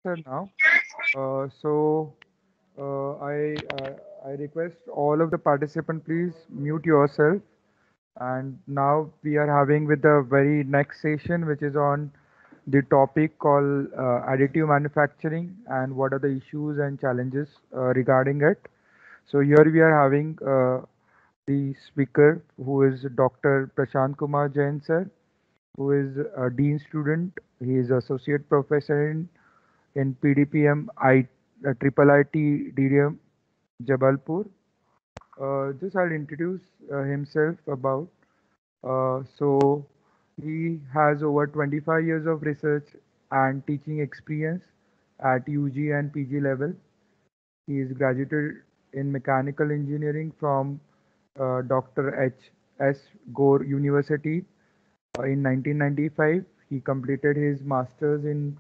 Sir, now. So I request all of the participants, please mute yourself. And now we are having with the very next session, which is on the topic called additive manufacturing and what are the issues and challenges regarding it. So here we are having the speaker who is Dr. Prashant Kumar Jain sir, who is a dean student. He is associate professor in PDPM Triple IT DDM Jabalpur. Just I'll introduce himself about. So he has over 25 years of research and teaching experience at UG and PG level. He is graduated in mechanical engineering from Dr. H. S. Gore University in 1995. He completed his master's in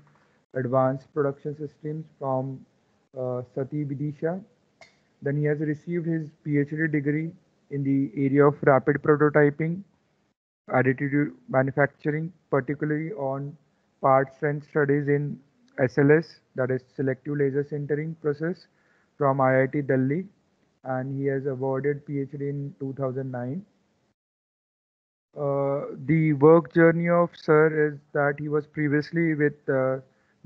advanced production systems from Sati Vidisha. Then he has received his PhD degree in the area of rapid prototyping, additive manufacturing, particularly on part strength studies in SLS, that is selective laser sintering process from IIT Delhi, and he has awarded PhD in 2009. The work journey of Sir is that he was previously with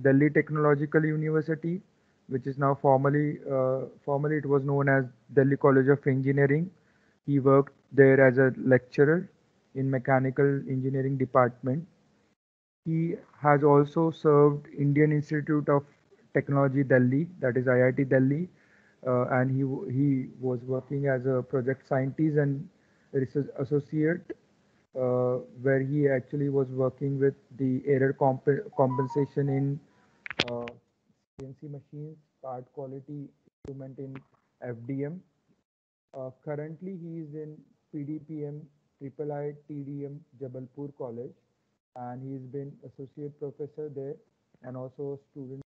Delhi Technological University, which is now formerly it was known as Delhi College of Engineering. He worked there as a lecturer in mechanical engineering department. He has also served Indian Institute of Technology Delhi, that is IIT Delhi, and he was working as a project scientist and research associate, where he actually was working with the error compensation in CNC machines, part quality improvement in FDM. Currently, he is in PDPM Triple I TDM Jabalpur College, and he's been associate professor there and also student,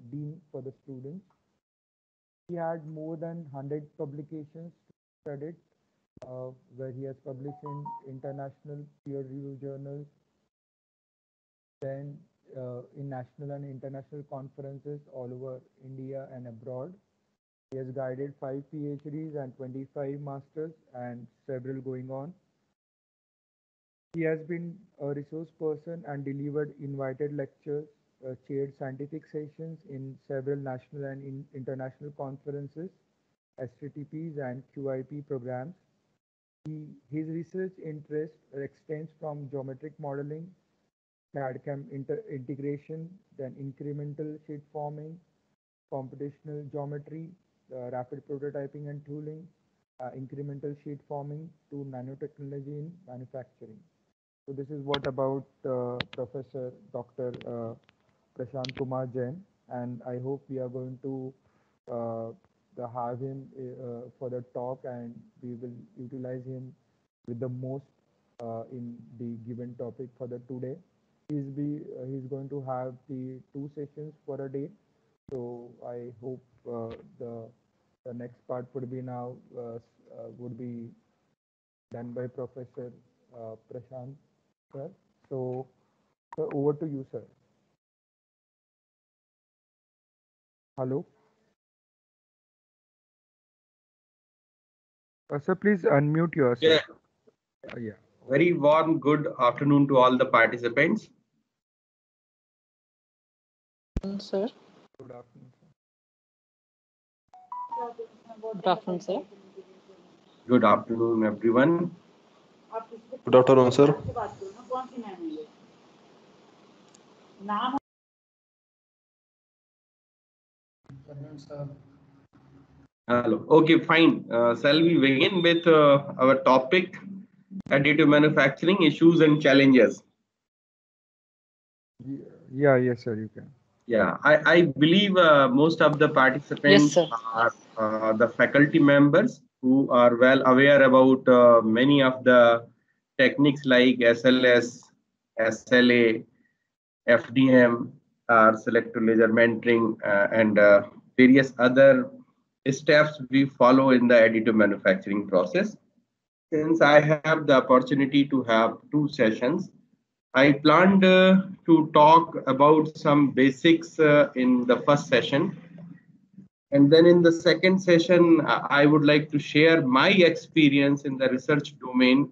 dean for the students. He had more than 100 publications studied, where he has published in international peer-reviewed journals, then in national and international conferences all over India and abroad. He has guided 5 PhDs and 25 masters and several going on. He has been a resource person and delivered invited lectures, chaired scientific sessions in several national and international conferences, STTPs and QIP programs. His research interest extends from geometric modeling, CAD-CAM integration, then incremental sheet forming, computational geometry, rapid prototyping and tooling, incremental sheet forming to nanotechnology in manufacturing. So this is what about Professor Dr. Prashant Kumar Jain, and I hope we are going to have him for the talk, and we will utilize him with the most in the given topic for the today. He's going to have the 2 sessions for a day, so I hope the next part would be now would be done by Professor Prashant sir. So, sir, over to you, sir. Hello, sir. Please unmute yourself. Yeah, Yeah. very warm good afternoon to all the participants. Sir. Good afternoon, sir. Good afternoon, sir. Good afternoon, everyone. Good afternoon, sir. Hello. Okay, fine. Shall we begin with our topic, additive manufacturing issues and challenges? Yeah, yes, sir. You can. Yeah, I believe most of the Yes, participants sir. are the faculty members who are well aware about many of the techniques like SLS, SLA, FDM, or selective laser mentoring, and various other steps we follow in the additive manufacturing process. Since I have the opportunity to have 2 sessions, I planned to talk about some basics in the first session. And then in the second session, I would like to share my experience in the research domain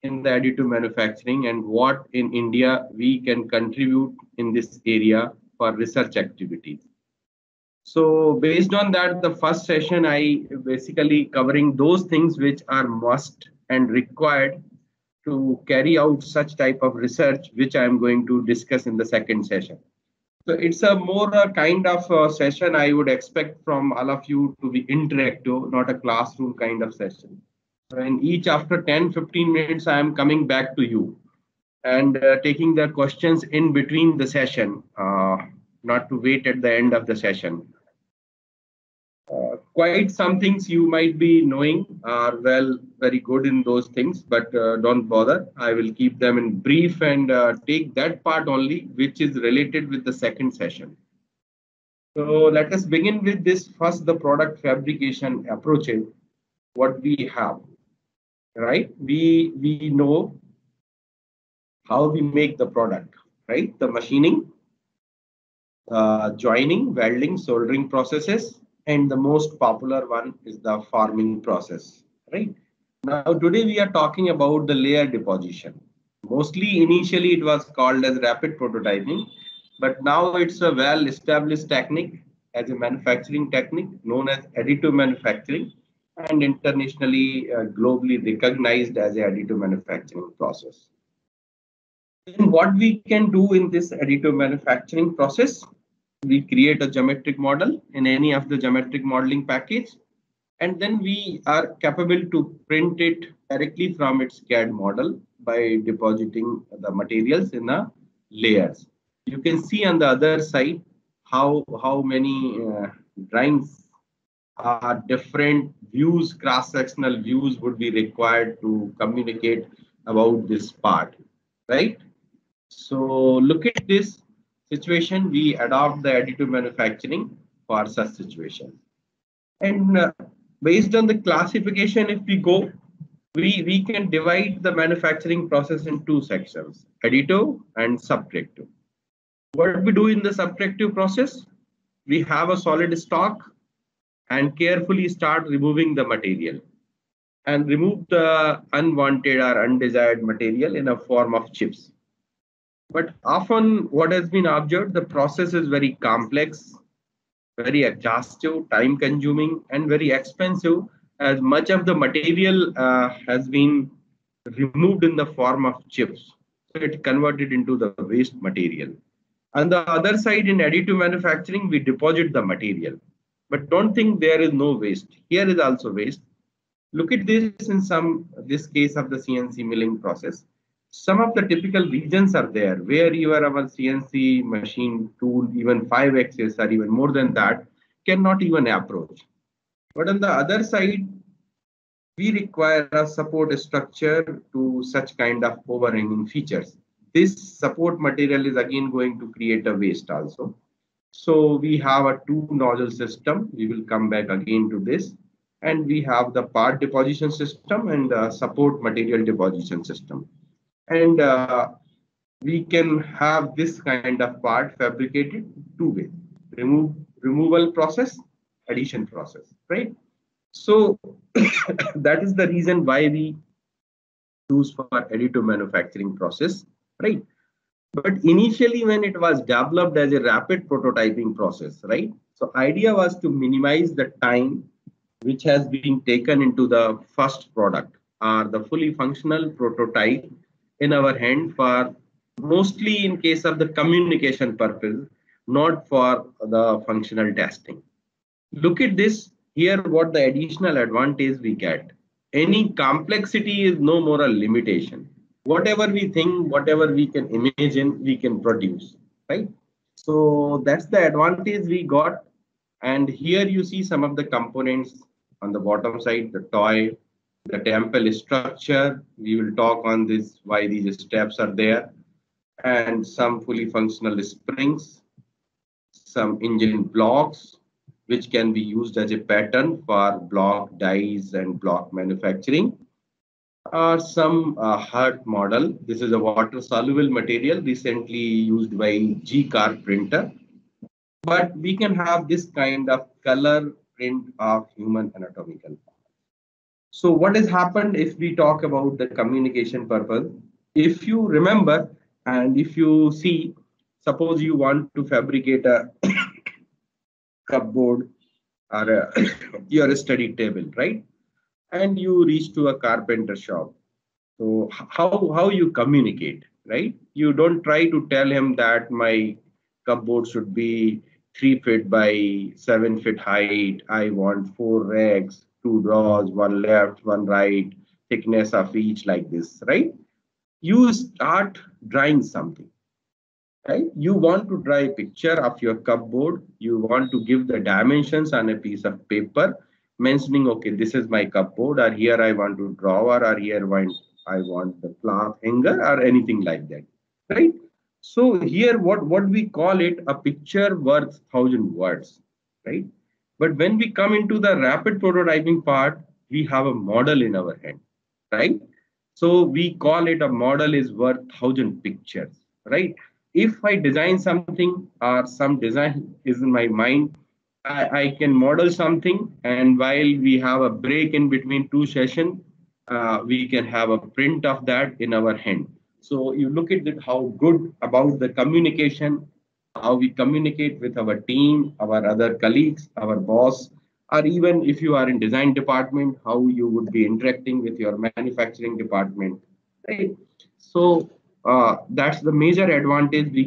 in the additive manufacturing and what in India we can contribute in this area for research activities. So based on that, the first session, I basically covering those things which are must and required to carry out such type of research, which I am going to discuss in the second session. So it's a more kind of session I would expect from all of you to be interactive, not a classroom kind of session. So in each after 10-15 minutes, I am coming back to you and taking the questions in between the session, not to wait at the end of the session. Quite some things you might be knowing are very good in those things, but don't bother. I will keep them in brief and take that part only, which is related with the second session. So let us begin with this first, the product fabrication approaches, what we have, right? We know how we make the product, right? The machining, joining, welding, soldering processes, and the most popular one is the forming process, right? Now, today we are talking about the layer deposition. Mostly, initially, it was called as rapid prototyping, but now it's a well-established technique as a manufacturing technique known as additive manufacturing and internationally globally recognized as a additive manufacturing process. Then what we can do in this additive manufacturing process, we create a geometric model in any of the geometric modeling package, and then we are capable to print it directly from its CAD model by depositing the materials in the layers. You can see on the other side how many drawings are different views, cross-sectional views would be required to communicate about this part, right? So look at this situation, we adopt the additive manufacturing for such situation. And based on the classification, if we go, we can divide the manufacturing process in two sections, additive and subtractive. What we do in the subtractive process, we have a solid stock and carefully start removing the material and remove the unwanted or undesired material in a form of chips. But often what has been observed, the process is very complex, very exhaustive, time consuming, and very expensive, as much of the material has been removed in the form of chips. So it converted into the waste material. On the other side, in additive manufacturing, we deposit the material. But don't think there is no waste. Here is also waste. Look at this in this case of the CNC milling process. Some of the typical regions are there where your CNC machine tool, even 5 axis or even more than that, cannot even approach. But on the other side, we require a support structure to such kind of overhanging features. This support material is again going to create a waste also. So we have a 2 nozzle system. We will come back again to this. And we have the part deposition system and the support material deposition system. And we can have this kind of part fabricated 2 ways, removal process, addition process, right? So that is the reason why we choose for additive manufacturing process, right? But initially when it was developed as a rapid prototyping process, right? So idea was to minimize the time which has been taken into the first product or the fully functional prototype in our hand for mostly in case of the communication purpose, not for the functional testing. Look at this here, what the additional advantage we get. Any complexity is no more a limitation. Whatever we think, whatever we can imagine, we can produce, right? So that's the advantage we got. And here you see some of the components on the bottom side, the toy, the temple structure. We will talk on this, why these steps are there, and some fully functional springs, some engine blocks, which can be used as a pattern for block dies and block manufacturing. are some HURT model. This is a water soluble material recently used by G-Car printer. But we can have this kind of color print of human anatomical. So what has happened if we talk about the communication purpose? If you remember and if you see, suppose you want to fabricate a cupboard or your study table, right? And you reach to a carpenter shop. So how you communicate, right? You don't try to tell him that my cupboard should be 3 feet by 7 feet height. I want 4 racks, 2 drawers, one left, one right, thickness of each like this, right? You start drawing something, right? You want to draw a picture of your cupboard. You want to give the dimensions on a piece of paper, mentioning, okay, this is my cupboard, or here I want to drawer, or here I want the cloth hanger, or anything like that, right? So here, what we call it, a picture worth 1,000 words, right? But when we come into the rapid prototyping part, we have a model in our hand, right? So we call it a model is worth 1,000 pictures, right? If I design something or some design is in my mind, I can model something, and while we have a break in between two sessions, we can have a print of that in our hand. So you look at it, how good about the communication, how we communicate with our team, our other colleagues, our boss, or even if you are in design department, how you would be interacting with your manufacturing department, right? So that's the major advantage we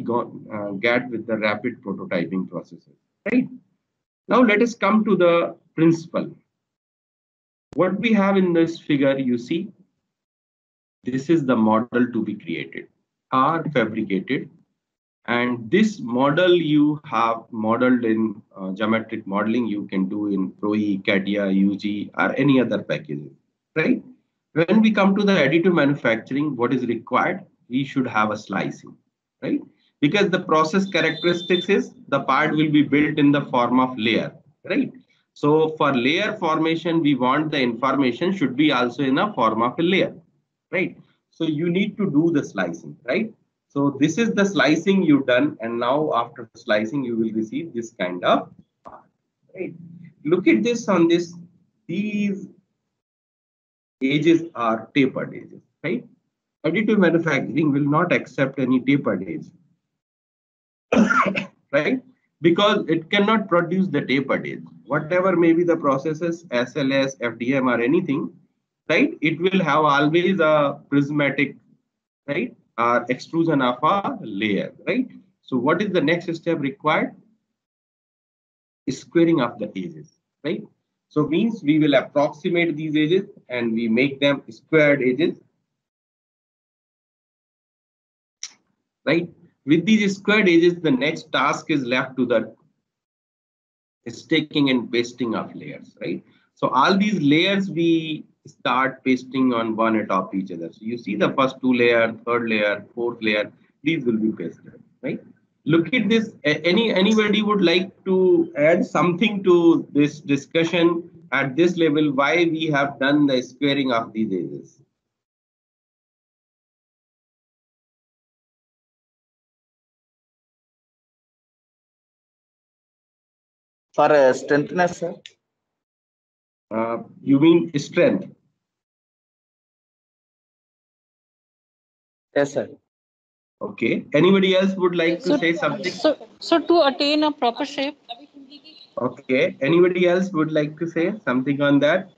get with the rapid prototyping processes, right? Now let us come to the principle. What we have in this figure, you see, this is the model to be created or fabricated. And this model you have modeled in geometric modeling, you can do in ProE, CATIA, UG, or any other packages, right? When we come to the additive manufacturing, what is required? We should have a slicing, right? Because the process characteristics is the part will be built in the form of layer, right? So for layer formation, we want the information should be also in a form of a layer, right? So you need to do the slicing, right? So this is the slicing you've done, and now after slicing, you will receive this kind of part, right? Look at this on this. These edges are tapered edges, right? Additive manufacturing will not accept any tapered edge, right? Because it cannot produce the tapered edge. Whatever may be the processes, SLS, FDM, or anything, right? It will have always a prismatic, right? Extrusion of a layer, right? So what is the next step required? Squaring of the edges, right? So means we will approximate these edges and we make them squared edges, right? With these squared edges, the next task is left to the staking and pasting of layers, right? So all these layers we start pasting on one atop each other. So you see the first two layer, third layer, fourth layer, these will be pasted, right? Look at this. Anybody would like to add something to this discussion at this level? Why we have done the squaring of these edges? For strengthness, sir. You mean strength? Yes, sir. Okay. Anybody else would like to say something? So to attain a proper shape. Okay. Anybody else would like to say something on that?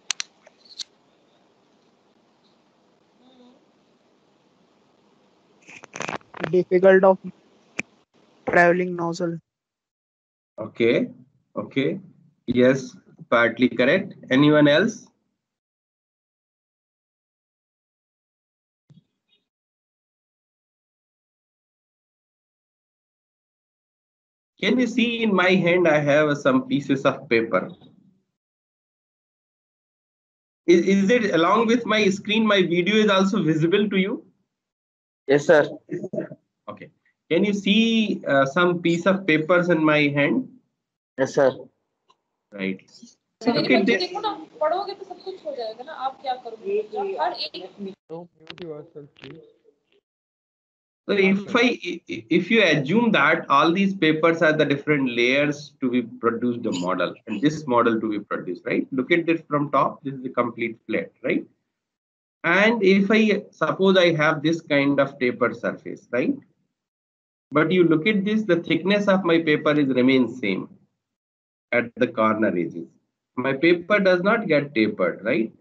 Difficult of traveling nozzle. Okay. Okay. Yes, partly correct. Anyone else? Can you see in my hand, I have some pieces of paper. Is it along with my screen, my video is also visible to you? Yes, sir. Okay. Can you see some piece of papers in my hand? Yes, sir. Right. Look at this. देखो ना, पढ़ोगे तो सब कुछ हो जाएगा ना, आप क्या करोगे? हर एक Mute yourself, please. So if you assume that all these papers are the different layers to be produced the model and this model to be produced, right? Look at this from top. This is the complete flat, right? And if I suppose I have this kind of taper surface, right? But you look at this, the thickness of my paper is remains same at the corner edges. My paper does not get tapered, right?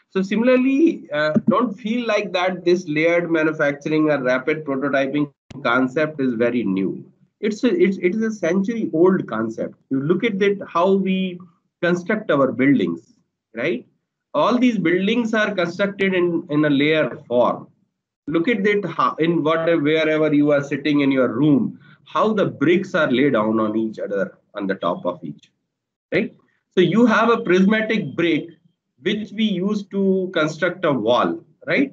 So similarly, don't feel like that this layered manufacturing or rapid prototyping concept is very new. It is a century old concept. You look at it, how we construct our buildings, right? All these buildings are constructed in a layer form. Look at it in wherever you are sitting in your room, how the bricks are laid down on each other on the top of each, right? So you have a prismatic brick which we use to construct a wall, right?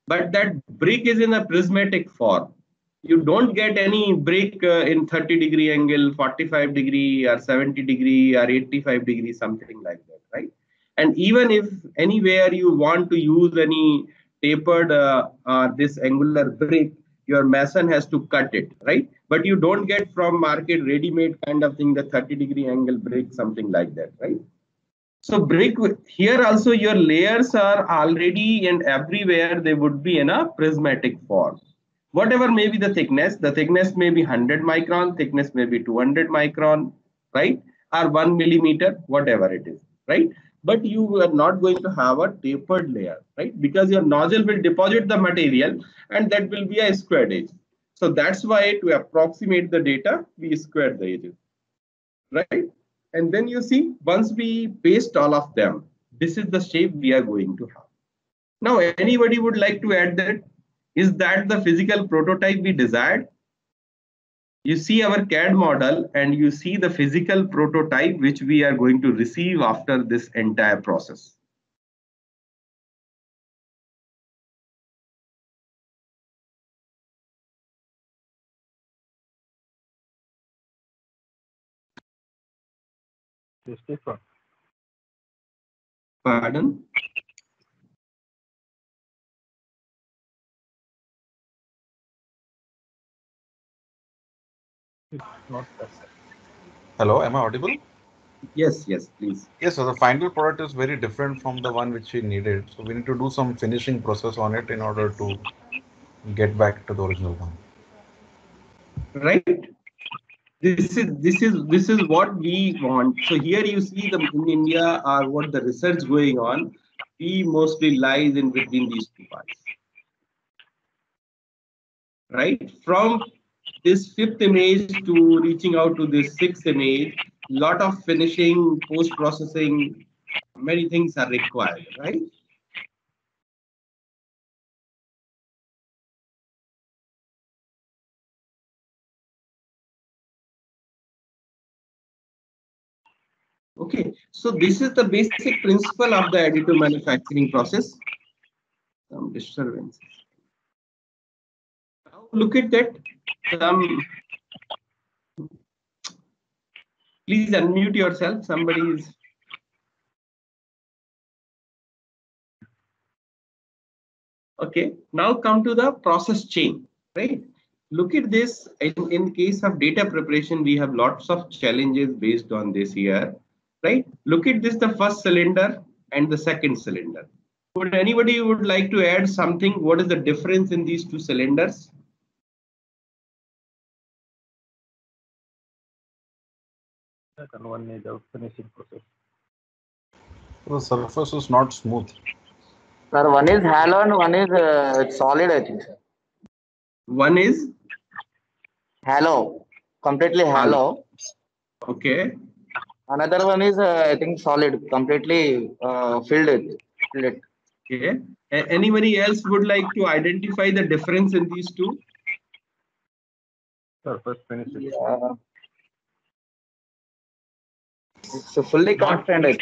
But that brick is in a prismatic form. You don't get any brick in 30-degree angle, 45-degree or 70-degree or 85-degree, something like that, right? And even if anywhere you want to use any tapered this angular brick, your mason has to cut it, right? But you don't get from market ready-made kind of thing, the 30-degree angle brick, something like that, right? So brick here also your layers are already and everywhere they would be in a prismatic form. Whatever may be the thickness may be 100 micron, thickness may be 200 micron, right? Or 1 millimeter, whatever it is, right? But you are not going to have a tapered layer, right? Because your nozzle will deposit the material and that will be a squared edge. So that's why to approximate the data, we square the edges, right? And then you see, once we paste all of them, this is the shape we are going to have. Now, anybody would like to add that? Is that the physical prototype we desired? You see our CAD model and you see the physical prototype which we are going to receive after this entire process. Pardon? Hello, am I audible? Yes, yes, please. Yes, so the final product is very different from the one which we needed. So we need to do some finishing process on it in order to get back to the original one. Right? This is what we want. So here you see the in India are what the research going on. We mostly lies in between these two parts. Right? From this fifth image to reaching out to this sixth image, lot of finishing, post-processing, many things are required, right? Okay, so this is the basic principle of the additive manufacturing process. Some disturbances. Now look at that. Please unmute yourself. Somebody is. Okay, now come to the process chain, right? Look at this. In case of data preparation, we have lots of challenges based on this here, right? Look at this, the first cylinder and the second cylinder. Would anybody would like to add something? What is the difference in these two cylinders? One is the finishing process. The surface is not smooth. Sir, one is hollow and one is solid, I think, sir. One is Hollow, completely hollow. Okay. Another one is, I think, solid, completely filled it. Okay. Anybody else would like to identify the difference in these two? Surface finishing. It's a fully constant.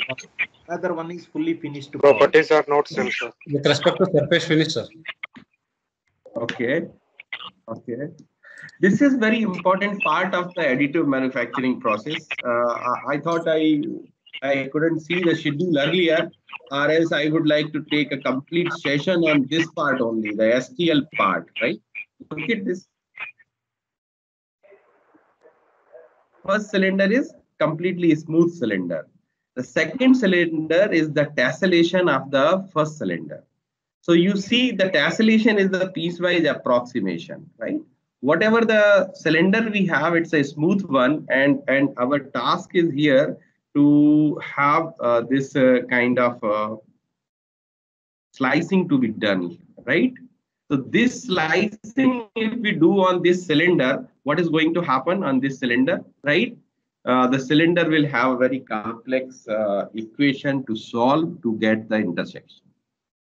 Other one is fully finished. Properties are not same, sir. With respect to surface finish, sir. Okay. Okay. This is very important part of the additive manufacturing process. I thought I I couldn't see the schedule earlier, or else I would like to take a complete session on this part only, the STL part, right? Look at this. First cylinder is completely smooth cylinder. The second cylinder is the tessellation of the first cylinder. So you see the tessellation is the piecewise approximation, right? Whatever the cylinder we have, it's a smooth one, and our task is here to have this kind of slicing to be done, right? So this slicing, if we do on this cylinder, what is going to happen on this cylinder, right? The cylinder will have a very complex equation to solve to get the intersection.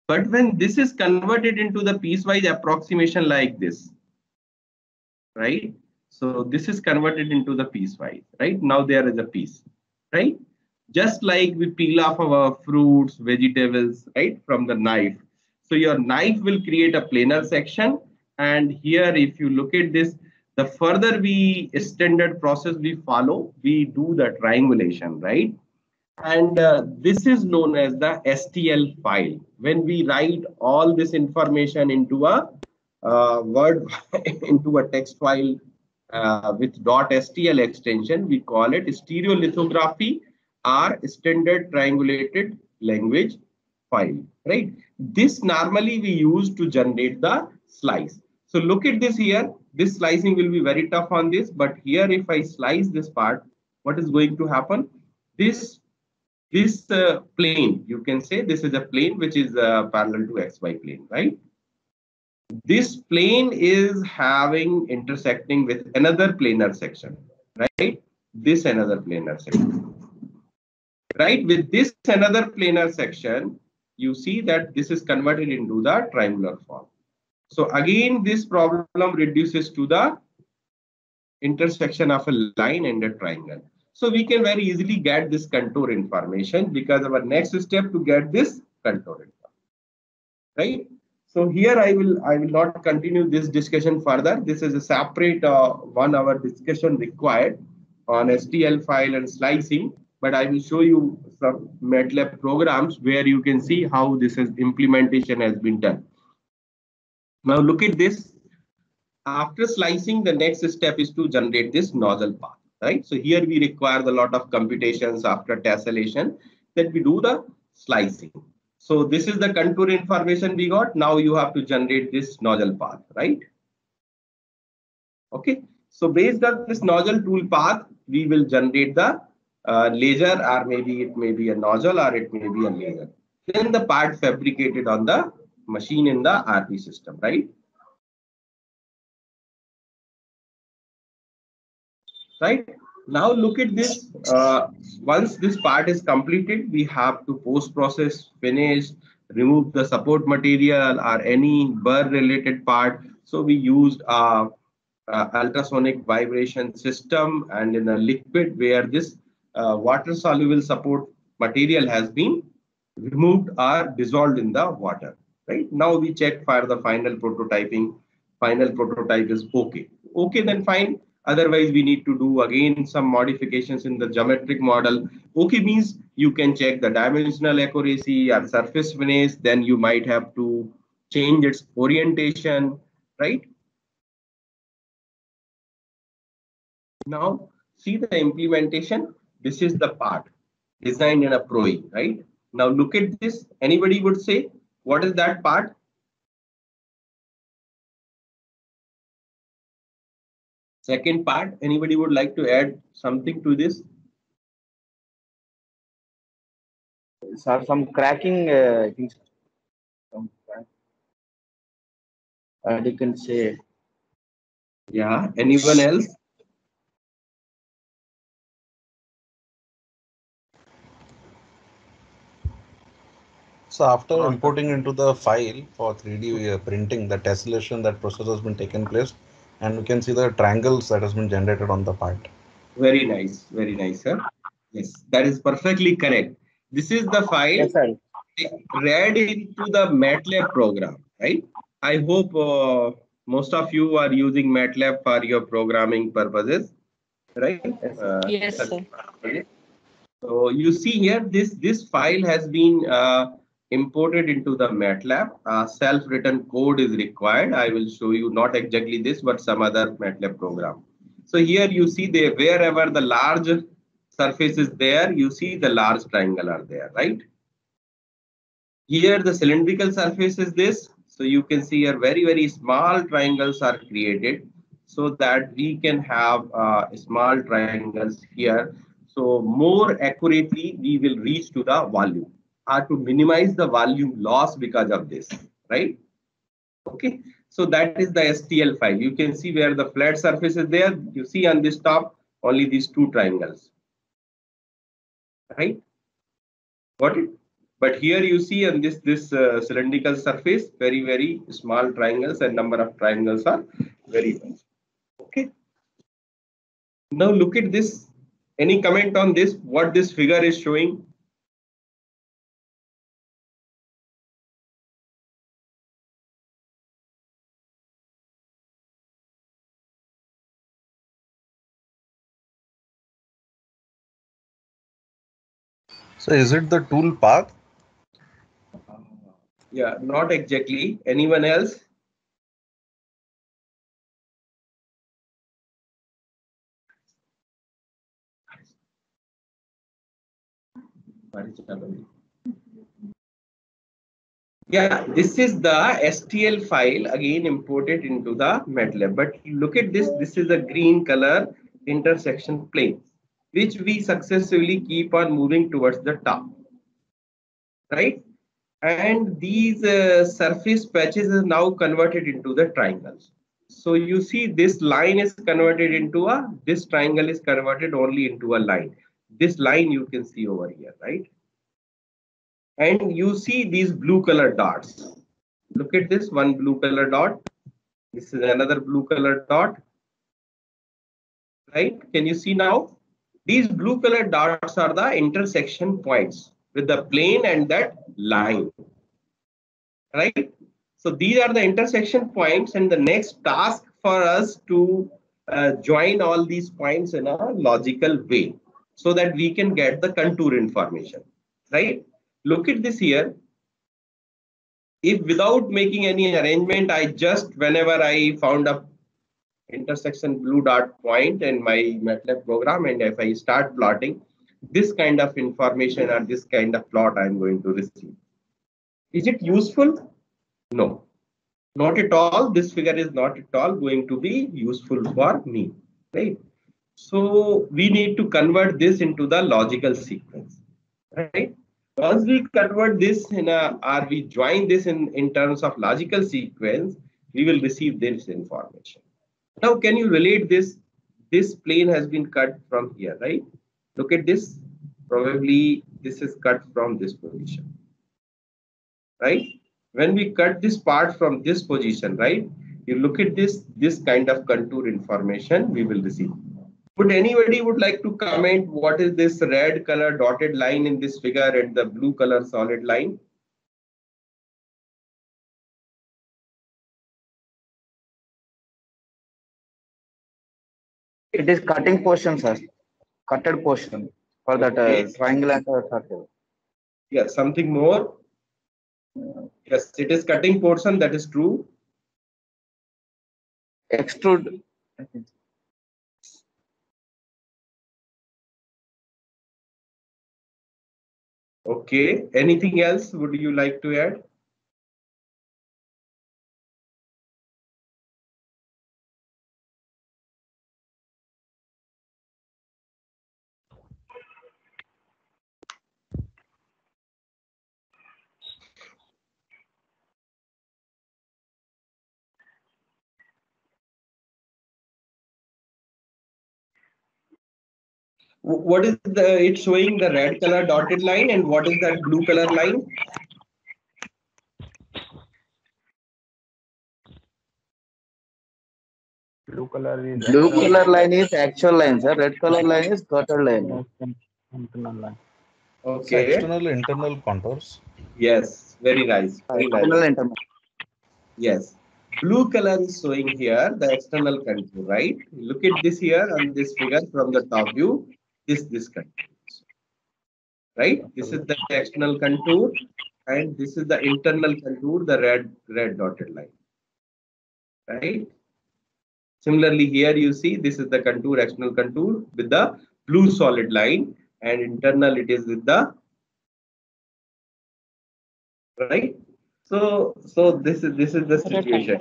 But when this is converted into the piecewise approximation like this, right? So this is converted into the piecewise, right? Now there is a piece, right? Just like we peel off our fruits, vegetables, right, from the knife. So your knife will create a planar section. And here, if you look at this, the further we standard process we follow, we do the triangulation, right? And this is known as the STL file. When we write all this information into a Word, into a text file with .stl extension, we call it stereolithography or standard triangulated language file, right? This normally we use to generate the slice. So look at this here. This slicing will be very tough on this, but here if I slice this part, what is going to happen? This plane, you can say this is a plane which is parallel to XY plane, right? This plane is having intersecting with another planar section, right? This another planar section, right? With this another planar section, you see that this is converted into the triangular form. So again, this problem reduces to the intersection of a line and a triangle. So we can very easily get this contour information because our next step to get this contour information, right? So here I will not continue this discussion further. This is a separate 1 hour discussion required on STL file and slicing, but I will show you some MATLAB programs where you can see how this implementation has been done. Now look at this. After slicing, the next step is to generate this nozzle path, right? So here we require a lot of computations after tessellation that we do the slicing. So this is the contour information we got. Now you have to generate this nozzle path, right? Okay. So based on this nozzle tool path, we will generate the laser, or maybe it may be a nozzle, or it may be a laser. Then the part fabricated on the machine in the RP system, right? Right. Now look at this. Once this part is completed, we have to post-process, finish, remove the support material or any burr related part. So we used a ultrasonic vibration system and in a liquid where this water soluble support material has been removed or dissolved in the water. Right. Now we check for the final prototyping. Final prototype is okay. Okay, then fine. Otherwise, we need to do again some modifications in the geometric model. Okay means you can check the dimensional accuracy or surface finish. Then you might have to change its orientation, right? Now, see the implementation. This is the part designed in a ProE, right? Now look at this. Anybody would say, what is that part? Second part, anybody would like to add something to this? Sir, some cracking, I think. You can say. Yeah, anyone else? So after importing into the file for 3D printing, the tessellation, that process has been taken place, and we can see the triangles that has been generated on the part. Very nice, sir. Yes, that is perfectly correct. This is the file. Yes, sir. Read into the MATLAB program, right? I hope most of you are using MATLAB for your programming purposes, right? Yes, sir. So you see here, this file has been imported into the MATLAB. Self-written code is required. I will show you not exactly this, but some other MATLAB program. So here you see wherever the large surface is there, you see the large triangle are there, right? Here the cylindrical surface is this. So you can see here very small triangles are created so that we can have small triangles here. So more accurately, we will reach to the volume to minimize the volume loss because of this, right? Okay. So that is the STL file. You can see where the flat surface is there. You see on this top, only these two triangles, right? Got it? But here you see on this cylindrical surface, very small triangles, and number of triangles are very much. Okay. Now look at this. Any comment on this? What this figure is showing? So is it the tool path? Yeah, not exactly. Anyone else? Yeah, this is the STL file again imported into the MATLAB. But look at this. This is a green color intersection plane, which we successfully keep on moving towards the top, right? And these surface patches are now converted into the triangles. So you see this line is converted into this triangle is converted only into a line. This line you can see over here, right? And you see these blue color dots. Look at this one blue color dot. This is another blue color dot, right? Can you see now? These blue color dots are the intersection points with the plane and that line, right? So these are the intersection points, and the next task for us to join all these points in a logical way so that we can get the contour information, right? Look at this here. If without making any arrangement, I just, whenever I found a intersection blue dot point in my MATLAB program, and if I start plotting, this kind of information or this kind of plot I'm going to receive. Is it useful? No, not at all. This figure is not at all going to be useful for me, right? So we need to convert this into the logical sequence, right? Once we convert this or we join this in terms of logical sequence, we will receive this information. Now, can you relate this? This plane has been cut from here, right? Look at this. Probably this is cut from this position, right? When we cut this part from this position, right? You look at this kind of contour information we will receive. Would anybody would like to comment what is this red color dotted line in this figure and the blue color solid line? It is cutting portion, sir. Cutted portion for that triangle and circle. Yeah, something more. Yes, it is cutting portion. That is true. Extrude. Okay. Anything else would you like to add? What is it's showing the red color dotted line, and what is that blue color line? Blue color line is actual line, sir. Red color line is curved line. internal line. Okay. So external internal contours. Yes, very nice. Very External nice. internal. Yes. Blue color is showing here the external contour, right? Look at this here on this figure from the top view. This contour. right? This is the external contour, and this is the internal contour, the red dotted line, right? Similarly, here you see this is the contour, external contour with the blue solid line, and internal it is with the right. So this is the situation.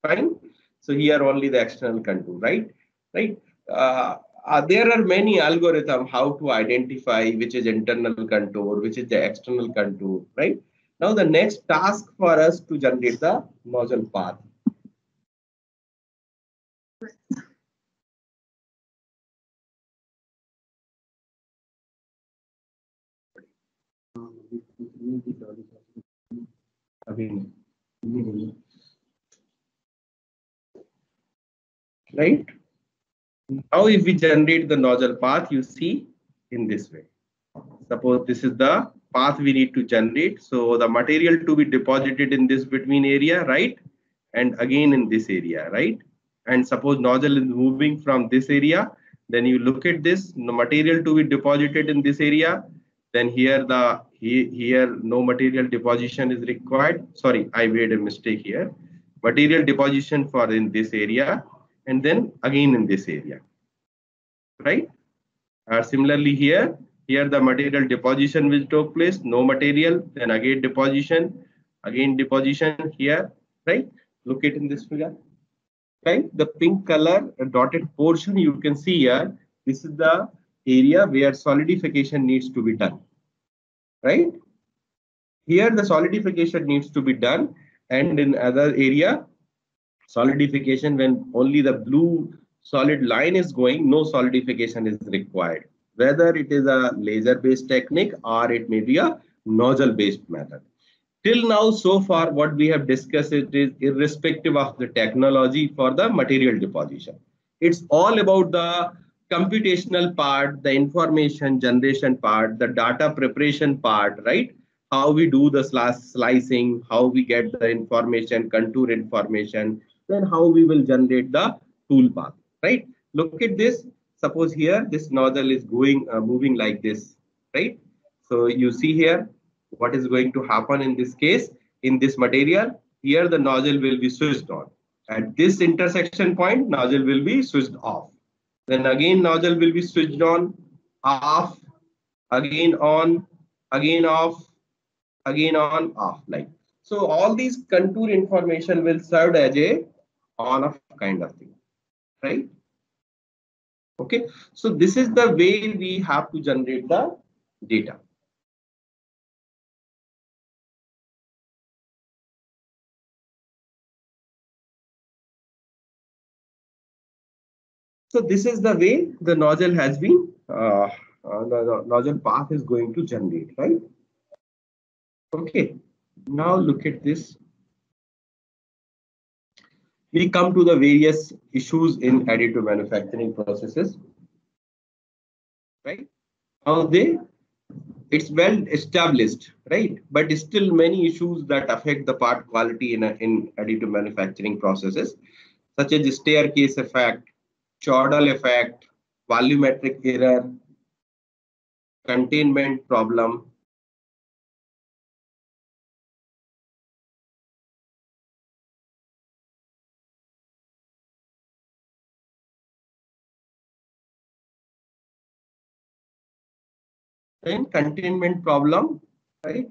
Fine. So here only the external contour, right? Right. There are many algorithms how to identify which is internal contour, which is the external contour, right? Now the next task for us to generate the nozzle path. Right. Now if we generate the nozzle path, you see in this way. Suppose this is the path we need to generate. So the material to be deposited in this between area, right? And again in this area, right? And suppose nozzle is moving from this area, then you look at this, the material to be deposited in this area, then here no material deposition is required. Sorry, I made a mistake here. Material deposition for in this area, and then again in this area, right? Similarly here the material deposition which took place, no material, then again deposition here, right? Look at in this figure, right? The pink color dotted portion you can see here, this is the area where solidification needs to be done, right? Here the solidification needs to be done, and in other area, solidification when only the blue solid line is going, no solidification is required. Whether it is a laser-based technique or it may be a nozzle-based method. Till now, so far, what we have discussed it is irrespective of the technology for the material deposition. It's all about the computational part, the information generation part, the data preparation part, right? How we do the slicing, how we get the information, contour information, then how we will generate the tool path, right? Look at this. Suppose here this nozzle is going moving like this, right? So you see here what is going to happen in this case. In this material, here the nozzle will be switched on. At this intersection point, nozzle will be switched off. Then again nozzle will be switched on, off, again on, again off, again on, off, like. So all these contour information will serve as a on-off kind of thing, right? Okay, so this is the way we have to generate the data. So this is the way the nozzle has been, the nozzle path is going to generate, right? Okay, now look at this. We come to the various issues in additive manufacturing processes, right? Now it's well established, right? But still many issues that affect the part quality in additive manufacturing processes, such as the staircase effect, chordal effect, volumetric error, containment problem. Then containment problem, right?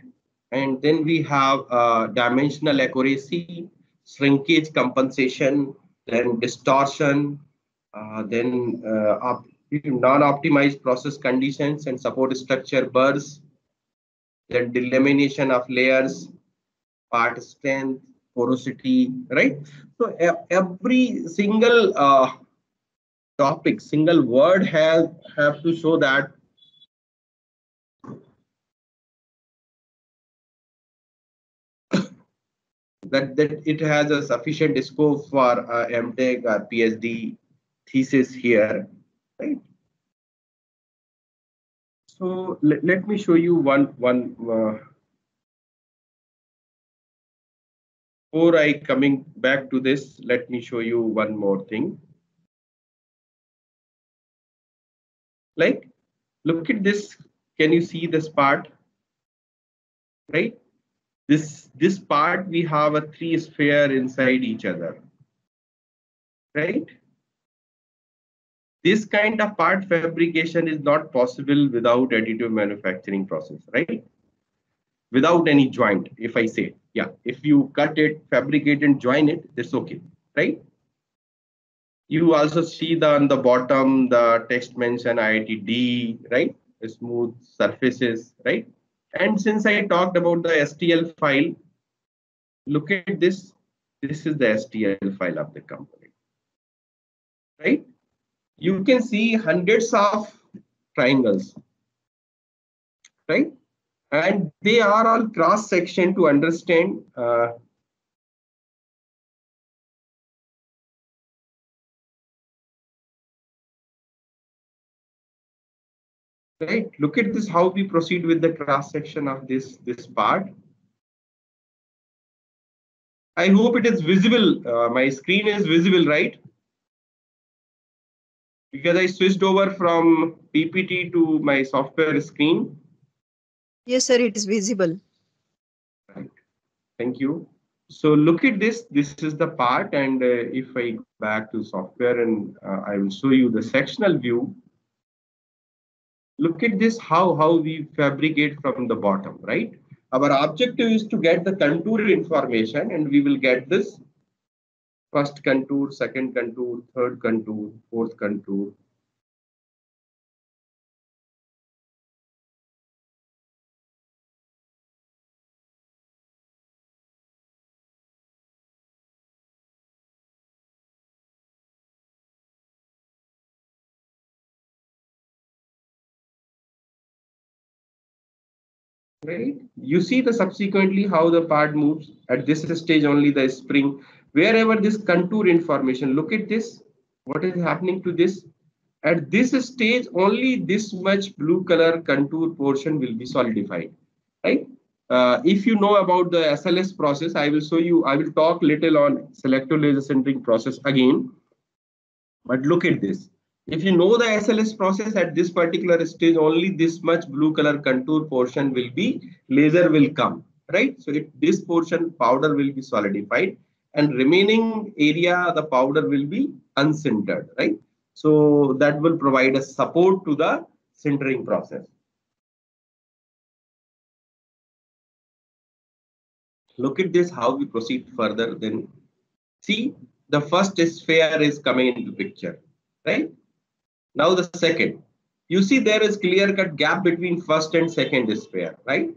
And then we have dimensional accuracy, shrinkage compensation, then distortion, then non-optimized process conditions and support structure burrs, then delamination of layers, part strength, porosity, right? So every single topic, single word have to show that that it has a sufficient scope for MTech or PhD thesis here, right? So let me show you one before I coming back to this, let me show you one more thing. Like, look at this Can you see this part? Right? This part, we have a 3 sphere inside each other. Right? This kind of part fabrication is not possible without additive manufacturing process, right? Without any joint, if I say, yeah, if you cut it, fabricate and join it, that's okay, right? You also see on the bottom, the text mention IITD, right? Smooth surfaces, right? And since I talked about the STL file, look at this. This is the STL file of the company, right? You can see hundreds of triangles, right? And they are all cross section to understand right? Look at this, how we proceed with the cross section of this part. I hope it is visible. My screen is visible, right? Because I switched over from PPT to my software screen. Yes, sir, it is visible. Right. Thank you. So look at this. This is the part, and if I go back to software and I will show you the sectional view. Look at this, how we fabricate from the bottom, right? Our objective is to get the contour information, and we will get this first contour, second contour, third contour, fourth contour. Right? You see the subsequently how the part moves. At this stage only the spring. Wherever this contour information, look at this. What is happening to this? At this stage, only this much blue color contour portion will be solidified. Right? If you know about the SLS process, I will show you. I will talk little on selective laser sintering process again. But look at this. If you know the SLS process at this particular stage, only this much blue color contour portion will be, laser will come, right? So this portion powder will be solidified and remaining area, the powder will be unsintered, right? So that will provide a support to the sintering process. Look at this, how we proceed further. Then see, the first sphere is coming into picture, right? Now the second, you see there is clear-cut gap between first and second sphere, right?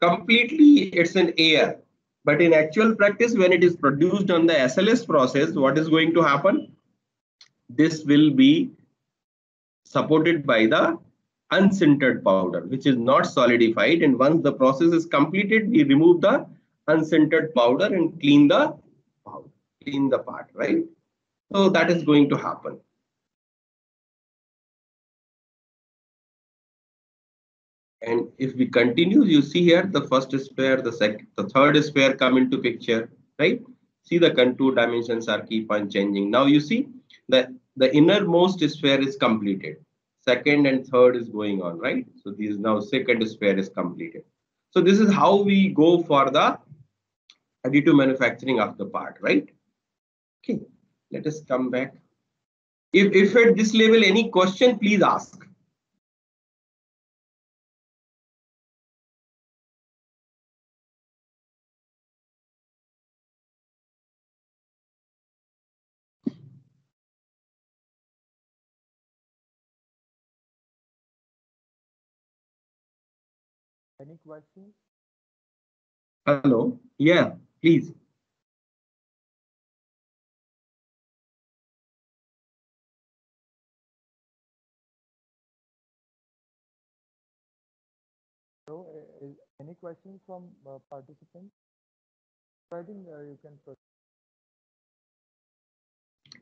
Completely it's an air. But in actual practice, when it is produced on the SLS process, what is going to happen? This will be supported by the unsintered powder, which is not solidified. And once the process is completed, we remove the unsintered powder and clean the part, right? So that is going to happen. And if we continue, you see here the first sphere, the third sphere come into picture, right? See the contour dimensions are keep on changing. Now you see that the innermost sphere is completed. Second and third is going on, right? So this now second sphere is completed. So this is how we go for the additive manufacturing of the part, right? Okay, let us come back. If at this level any question, please ask. Any questions? Hello. Yeah, please. So, any questions from participants? I think you can proceed.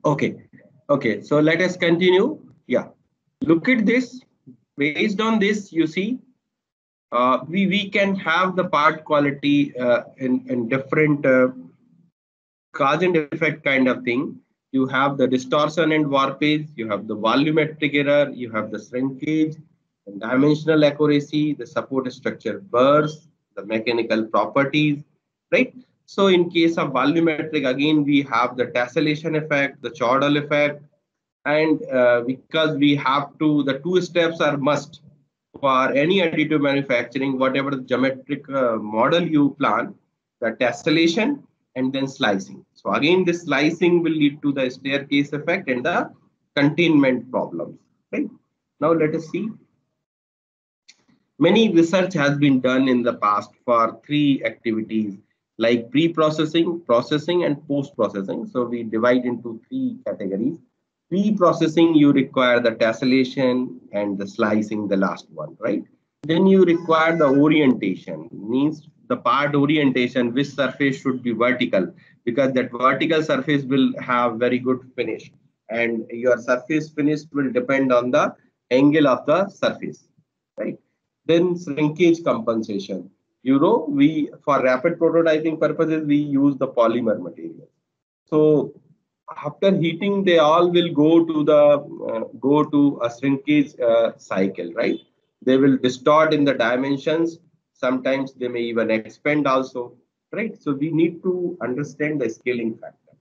Okay. Okay. So let us continue. Yeah. Look at this. Based on this, you see, we can have the part quality in different cause and effect kind of thing. You have the distortion and warpage, you have the volumetric error, you have the shrinkage, dimensional accuracy, the support structure bursts, the mechanical properties, right? So in case of volumetric, again, we have the tessellation effect, the chordal effect, and because we have to, the two steps are must for any additive manufacturing, whatever the geometric model you plan, the tessellation and then slicing. So again, this slicing will lead to the staircase effect and the containment problems, right? Now let us see. Many research has been done in the past for three activities like pre-processing, processing, and post-processing. So we divide into three categories. Pre-processing, you require the tessellation and the slicing, the last one, right? Then you require the orientation, means the part orientation, which surface should be vertical, because that vertical surface will have very good finish. And your surface finish will depend on the angle of the surface, right? Then shrinkage compensation. You know, we for rapid prototyping purposes, we use the polymer material. So after heating, they all will go to a shrinkage cycle, right? They will distort in the dimensions. Sometimes they may even expand also, right? So we need to understand the scaling factor.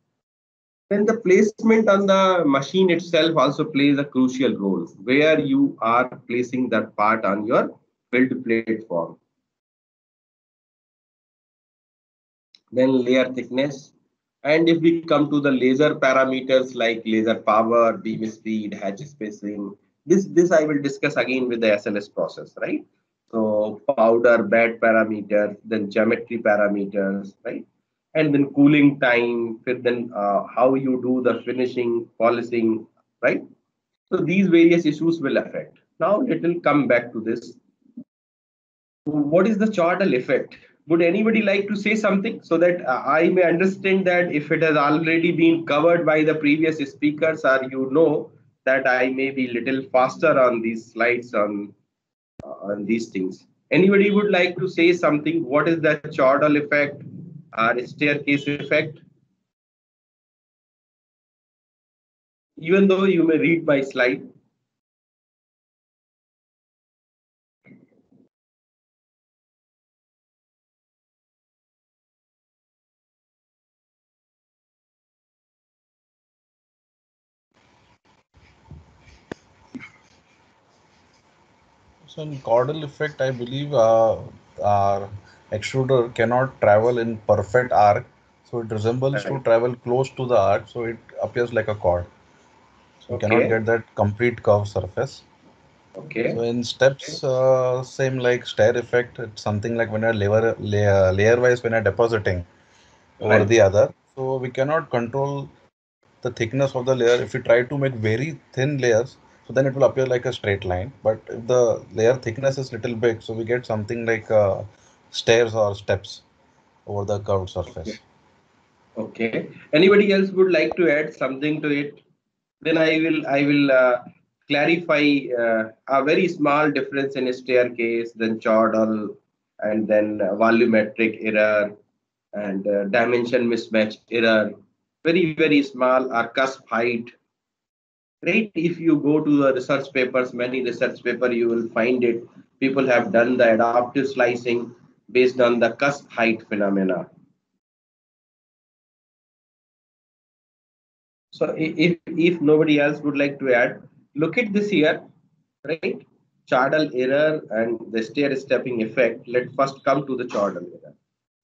Then the placement on the machine itself also plays a crucial role, where you are placing that part on your build platform. Then layer thickness. And if we come to the laser parameters like laser power, beam speed, hatch spacing, this I will discuss again with the SLS process, right? So powder bed parameters, then geometry parameters, right? And then cooling time, then how you do the finishing, polishing, right? So these various issues will affect. Now it will come back to this. What is the chordal effect? Would anybody like to say something so that I may understand that if it has already been covered by the previous speakers, or you know that I may be little faster on these slides on these things. Anybody would like to say something? What is the chordal effect or staircase effect? Even though you may read my slide. So in chordal effect, I believe our extruder cannot travel in perfect arc. So it resembles to Right. travel close to the arc. So it appears like a chord. So you cannot Okay. get that complete curved surface. So Okay. in steps, same like stair effect. It's something like when you're layer wise when you're depositing over Right. the other. So we cannot control the thickness of the layer. If we try to make very thin layers, so then it will appear like a straight line. But if the layer thickness is little big, so we get something like stairs or steps over the curved Okay. surface. Okay. Anybody else would like to add something to it? Then I will clarify a very small difference in a staircase, then chordal, and then volumetric error and dimension mismatch error. Very small or cusp height. Right? If you go to the research papers, many research paper, you will find it. People have done the adaptive slicing based on the cusp height phenomena. So if nobody else would like to add, look at this here, right? Chordal error and the stair stepping effect. Let's first come to the chordal error.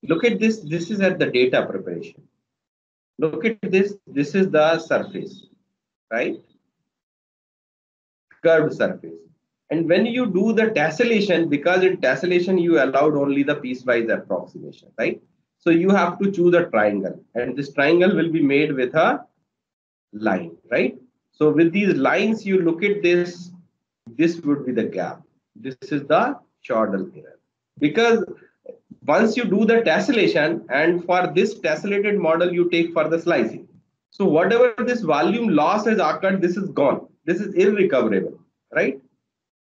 Look at this. This is at the data preparation. Look at this. This is the surface, right? Curved surface. And when you do the tessellation, because in tessellation you allowed only the piecewise approximation, right? So you have to choose a triangle, and this triangle will be made with a line, right? So with these lines, you look at this, this would be the gap. This is the chordal error. Because once you do the tessellation, and for this tessellated model, you take for the slicing. So whatever this volume loss has occurred, this is gone. This is irrecoverable, right?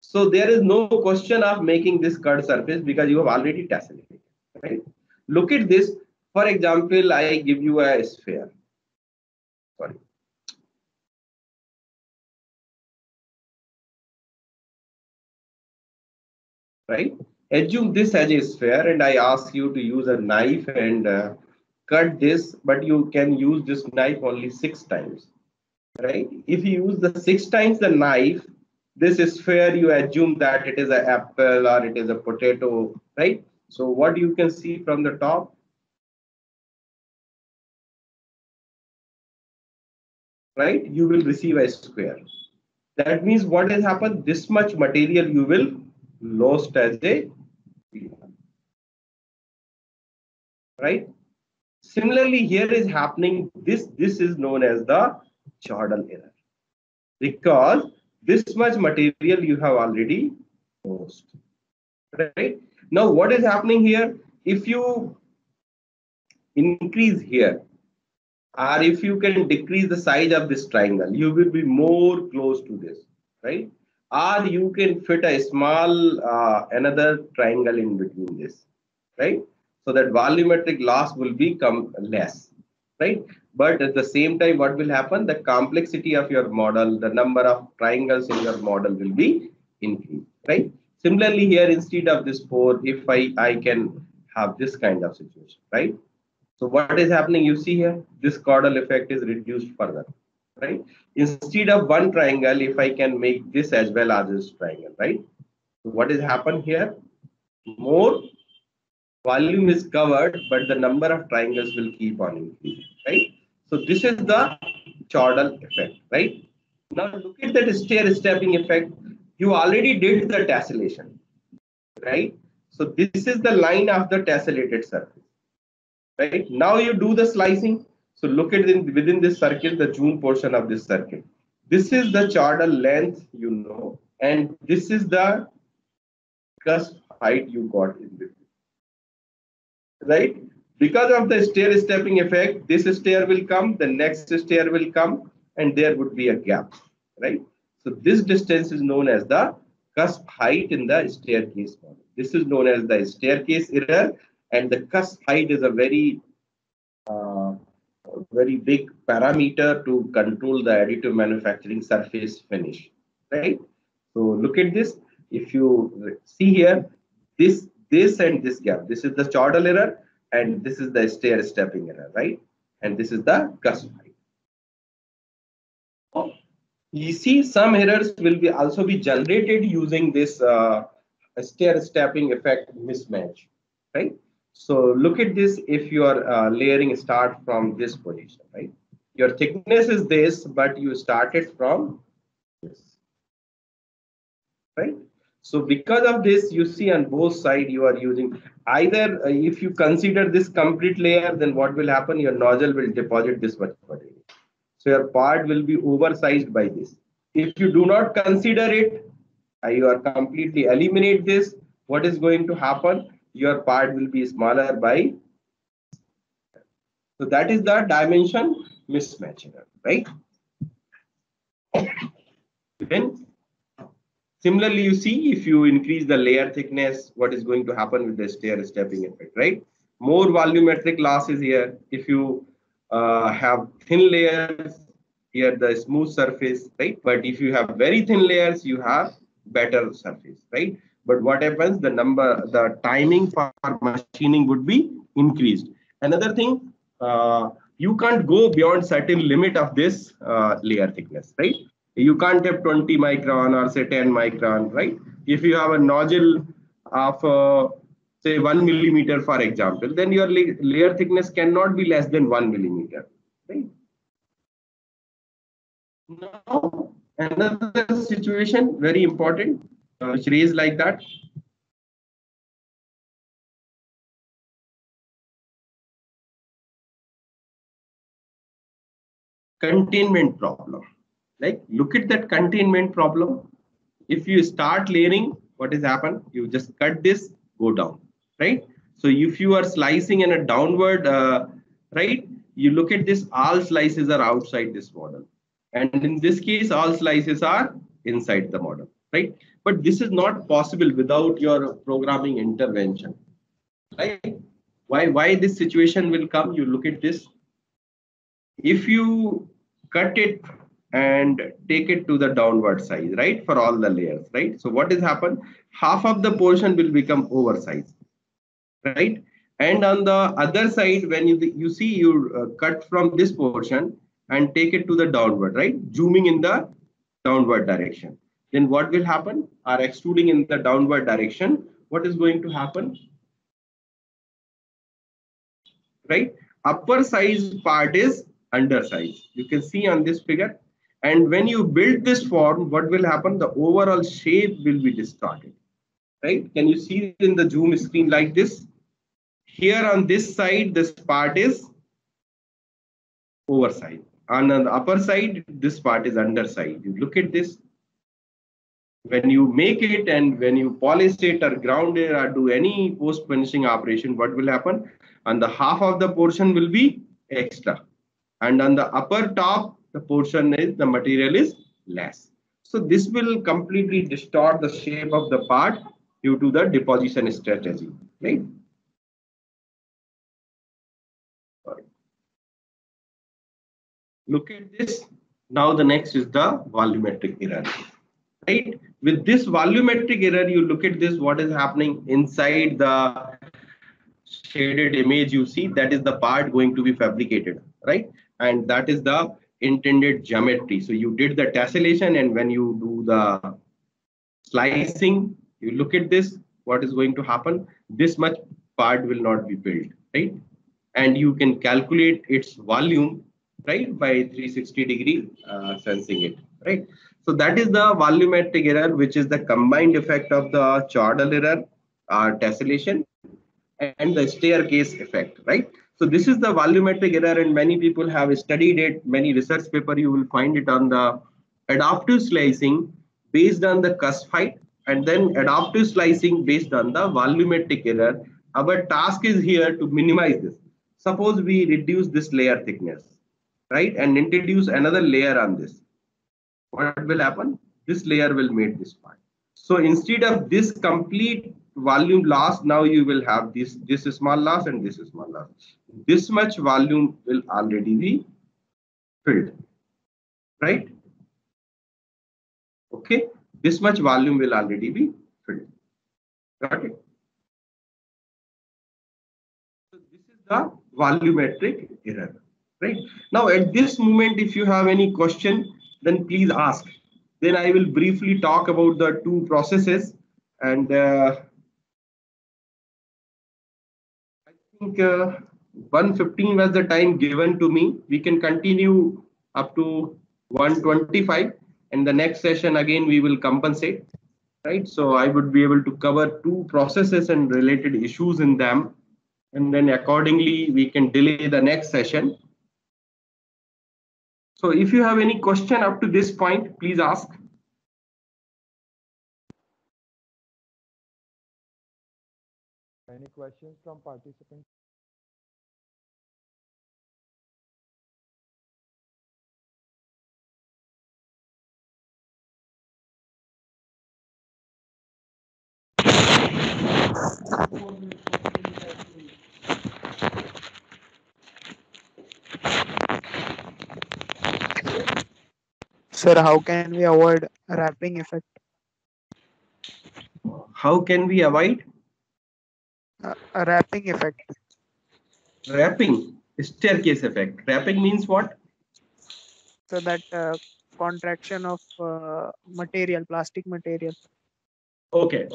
So there is no question of making this curved surface because you have already tessellated, right? Look at this. For example, I give you a sphere. Sorry. right? Assume this as a sphere and I ask you to use a knife and cut this, but you can use this knife only 6 times, right? If you use the 6 times the knife, this sphere, you assume that it is an apple or it is a potato, right? So what you can see from the top, right? You will receive a square. That means what has happened? This much material you will lost as a, right? Similarly, here is happening. This is known as the Jordan error, because this much material you have already lost. Right? Now, what is happening here? If you increase here, or if you can decrease the size of this triangle, you will be more close to this, right? Or you can fit a small another triangle in between this, right? So that volumetric loss will become less, right? But at the same time, what will happen? The complexity of your model, the number of triangles in your model will be increased, right? Similarly, here instead of this 4, if I can have this kind of situation, right? So what is happening? You see here, this caudal effect is reduced further, right? Instead of one triangle, if I can make this as well as this triangle, right? So what is happened here? More volume is covered, but the number of triangles will keep on increasing, right? So this is the caudal effect, right? Now look at that stair-stepping effect. You already did the tessellation, right? So this is the line of the tessellated surface. Right now you do the slicing. So look at within this circle, the June portion of this circle. This is the caudal length, you know, and this is the cusp height you got in between. Right? Because of the stair-stepping effect, this stair will come, the next stair will come, and there would be a gap. Right? So this distance is known as the cusp height in the staircase model. This is known as the staircase error, and the cusp height is a very big parameter to control the additive manufacturing surface finish, right? So look at this. If you see here, this and this gap, this is the caudal error, and this is the stair-stepping error, right? And this is the cusp height. You see, some errors will be also be generated using this stair-stepping effect mismatch, right? So look at this. If your layering start from this position, right? Your thickness is this, but you started from this, right? So because of this, you see on both sides you are using either if you consider this complete layer, then what will happen? Your nozzle will deposit this much material. So your part will be oversized by this. If you do not consider it, you are completely eliminate this, what is going to happen? Your part will be smaller by. So that is the dimension mismatch error, right? Then similarly, you see if you increase the layer thickness, what is going to happen with the stair-stepping effect, right? More volumetric loss is here. If you have thin layers, here the smooth surface, right? But if you have very thin layers, you have better surface, right? But what happens? The timing for machining would be increased. Another thing, you can't go beyond certain limit of this layer thickness, right? You can't have 20 micron or say 10 micron, right? If you have a nozzle of say 1 millimeter, for example, then your layer thickness cannot be less than 1 millimeter, right? Now, another situation, very important, which raised like that. Containment problem. Like, look at that containment problem. If you start layering, what has happened? You just cut this, go down, right? So if you are slicing in a downward, right? You look at this, all slices are outside this model. And in this case, all slices are inside the model, right? But this is not possible without your programming intervention, right? Why this situation will come? You look at this. If you cut it and take it to the downward size, right? For all the layers, right? So what has happened? Half of the portion will become oversized, right? And on the other side, when you see you cut from this portion and take it to the downward, right? Zooming in the downward direction. Then what will happen? Or extruding in the downward direction, what is going to happen? Right? Upper size part is undersized. You can see on this figure. And when you build this form, what will happen? The overall shape will be distorted. Right? Can you see in the zoom screen like this? Here on this side, this part is oversized. On the upper side, this part is undersized. You look at this. When you make it and when you polish it or ground it or do any post-finishing operation, what will happen? On the half of the portion will be extra. And on the upper top, the portion is, the material is less. So this will completely distort the shape of the part due to the deposition strategy, right? Look at this. Now the next is the volumetric error. Right? With this volumetric error, you look at this, what is happening inside the shaded image you see, that is the part going to be fabricated, right? And that is the intended geometry. So you did the tessellation, and when you do the slicing, you look at this, what is going to happen? This much part will not be built, right? And you can calculate its volume, right, by 360-degree sensing it, right? So that is the volumetric error, which is the combined effect of the chordal error, tessellation, and the staircase effect, right? So this is the volumetric error, and many people have studied it. Many research paper you will find it on the adaptive slicing based on the cusp height, and then adaptive slicing based on the volumetric error. Our task is here to minimize this. Suppose we reduce this layer thickness, right, and introduce another layer on this. What will happen? This layer will make this part. So instead of this complete volume loss, now you will have this small loss and this small loss. This much volume will already be filled, right? Okay, this much volume will already be filled. Got it? So this is the volumetric error, right? Now at this moment, if you have any question, then please ask. Then I will briefly talk about the two processes, and I think 1:15 was the time given to me. We can continue up to 1:25, and the next session again we will compensate, right? So I would be able to cover two processes and related issues in them, and then accordingly we can delay the next session. So if you have any question up to this point, please ask. Any questions from participants? Sir, how can we avoid wrapping effect? How can we avoid? A wrapping effect. Wrapping, staircase effect. Wrapping means what? So that contraction of material, plastic material. Okay.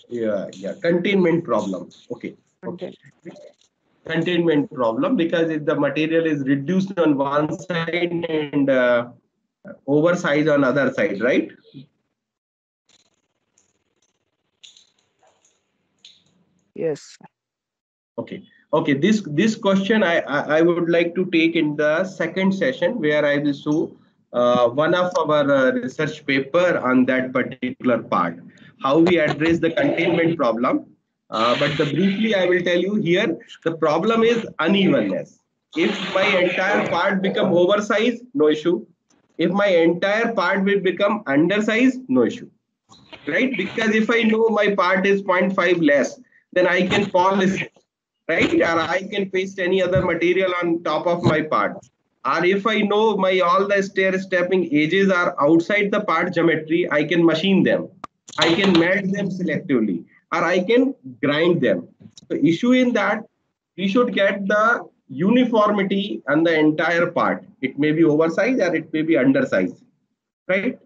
Yeah. Containment problem. Okay. Containment problem, because if the material is reduced on one side and oversized on other side, right? Yes. Okay. This question I would like to take in the second session, where I will show one of our research paper on that particular part, how we address the containment problem. But briefly I will tell you here, the problem is unevenness. If my entire part become oversized, no issue. If my entire part will become undersized, no issue, right? Because if I know my part is 0.5 less, then I can polish it, right? Or I can paste any other material on top of my part. Or if I know my all the stair stepping edges are outside the part geometry, I can machine them. I can melt them selectively, or I can grind them. The issue in that we should get the uniformity on the entire part. It may be oversized or it may be undersized, right?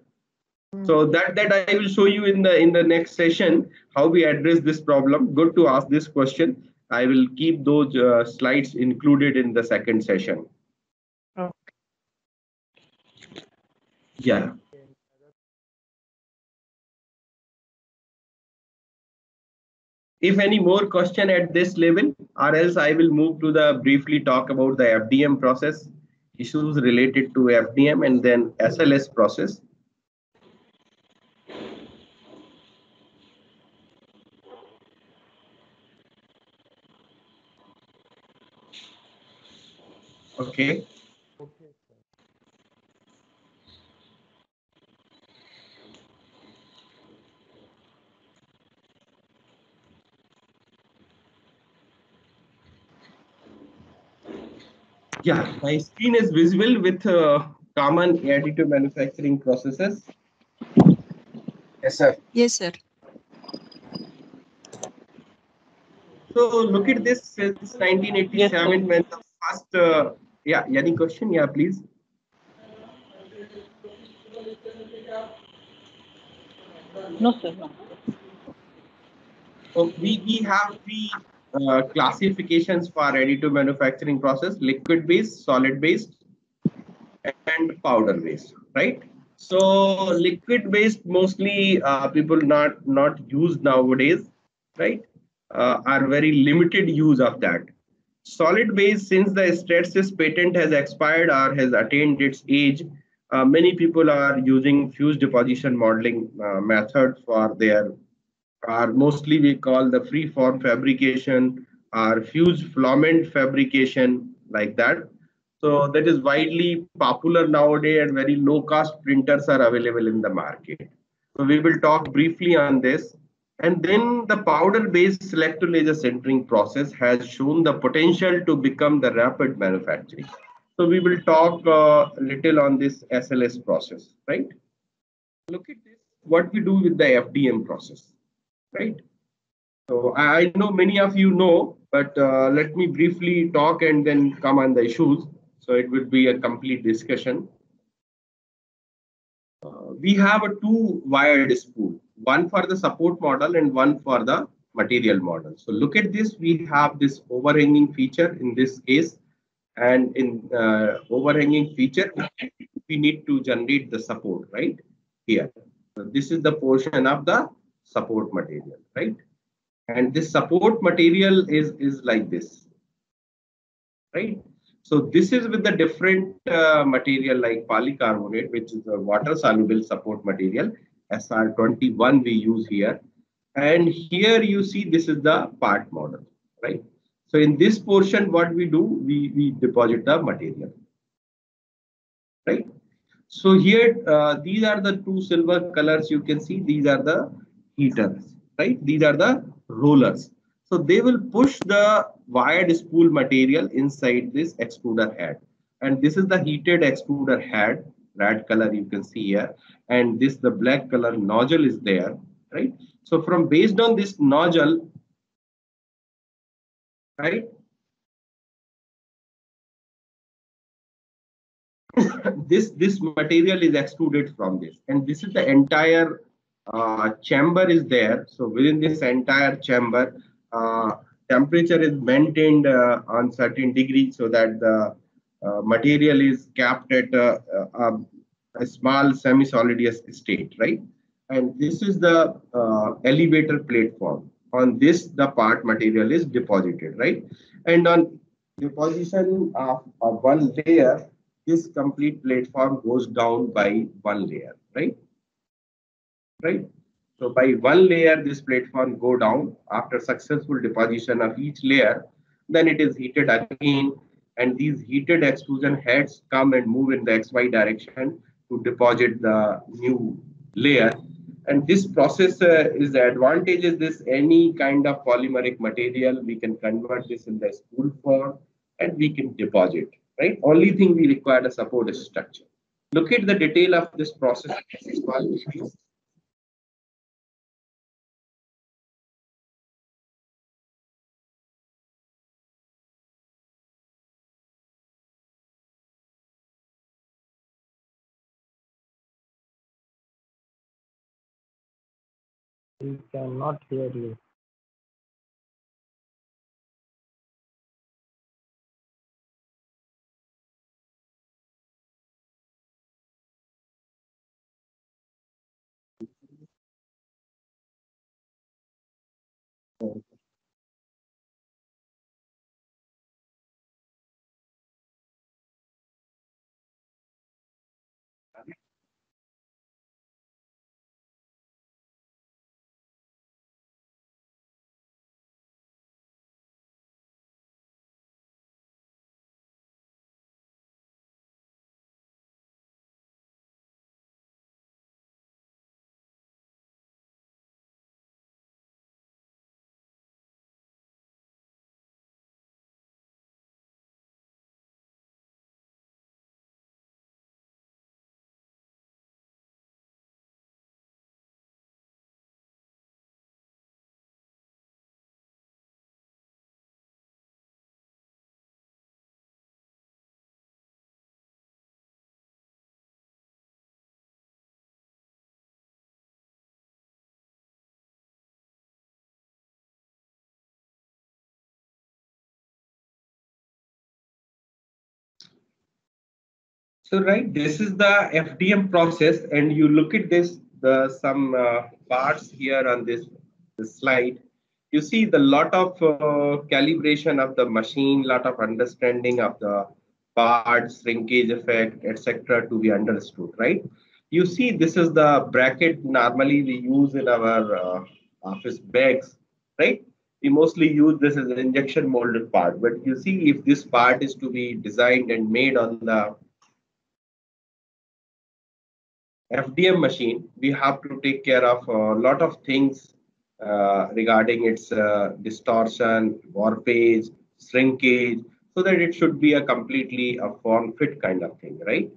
So that I will show you in the next session how we address this problem. Good to ask this question. I will keep those slides included in the second session. Yeah. If any more question at this level, or else I will move to the briefly talk about the FDM process, issues related to FDM, and then SLS process. Okay. Yeah, my screen is visible with common additive manufacturing processes. Yes, sir. Yes, sir. So look at this since 1987 when the first, yeah, any question? Yeah, please. No, sir. No. So we have three classifications for additive manufacturing process: liquid based, solid based, and powder based, right? So liquid based mostly people not use nowadays, right? Are very limited use of that. Solid based, since the Stratasys patent has expired or has attained its age, many people are using fused deposition modeling method for their, or mostly we call the free form fabrication or fused filament fabrication, like that. So that is widely popular nowadays, and very low cost printers are available in the market. So we will talk briefly on this. And then the powder based selective laser sintering process has shown the potential to become the rapid manufacturing. So we will talk a little on this SLS process, right? Look at this, what we do with the FDM process, right? So I know many of you know, but let me briefly talk and then come on the issues. So it will be a complete discussion. We have a two wired spool, one for the support model and one for the material model. So look at this, we have this overhanging feature in this case, and in overhanging feature, we need to generate the support right here. So this is the portion of the support material, right? And this support material is like this, right? So this is with the different material like polycarbonate, which is a water soluble support material, SR21 we use here. And here you see this is the part model, right? So in this portion, what we do, we deposit the material, right? So here, these are the two silver colors you can see. These are the heaters, right? These are the rollers. So they will push the wired spool material inside this extruder head. And this is the heated extruder head, red color you can see here. And this, the black color nozzle is there, right? So from based on this nozzle, right? this material is extruded from this, and this is the entire chamber is there. So within this entire chamber, temperature is maintained on certain degree, so that the material is kept at a small semi-solidus state, right? And this is the elevator platform. On this, the part material is deposited, right? And on deposition of one layer, this complete platform goes down by one layer, right? Right. So by one layer, this platform go down. After successful deposition of each layer, then it is heated again, and these heated extrusion heads come and move in the XY direction to deposit the new layer. And this process is the advantage is this: any kind of polymeric material, we can convert this in the spool form and we can deposit. right? Only thing we require the support is structure. Look at the detail of this process. We cannot hear you. So right, this is the FDM process, and you look at this, the some parts here on this slide. You see the lot of calibration of the machine, lot of understanding of the parts, shrinkage effect, etc. to be understood, right? You see, this is the bracket normally we use in our office bags, right? We mostly use this as an injection molded part, but you see, if this part is to be designed and made on the FDM machine, we have to take care of a lot of things regarding its distortion, warpage, shrinkage, so that it should be a completely a form fit kind of thing, right?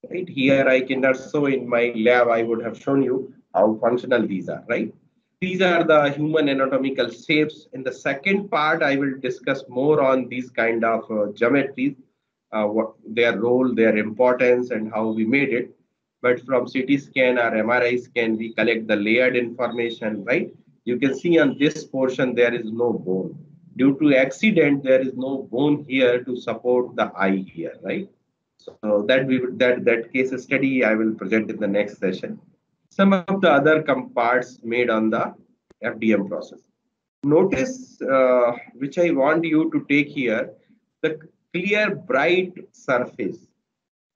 Right here, I can also in my lab, I would have shown you how functional these are, right? These are the human anatomical shapes. In the second part, I will discuss more on these kind of geometries, what their role, their importance, and how we made it. But from CT scan or MRI scan, we collect the layered information, right? You can see on this portion, there is no bone. Due to accident, there is no bone here to support the eye here, right? So that case study I will present in the next session. Some of the other parts made on the FDM process. Notice which I want you to take here, the clear bright surface,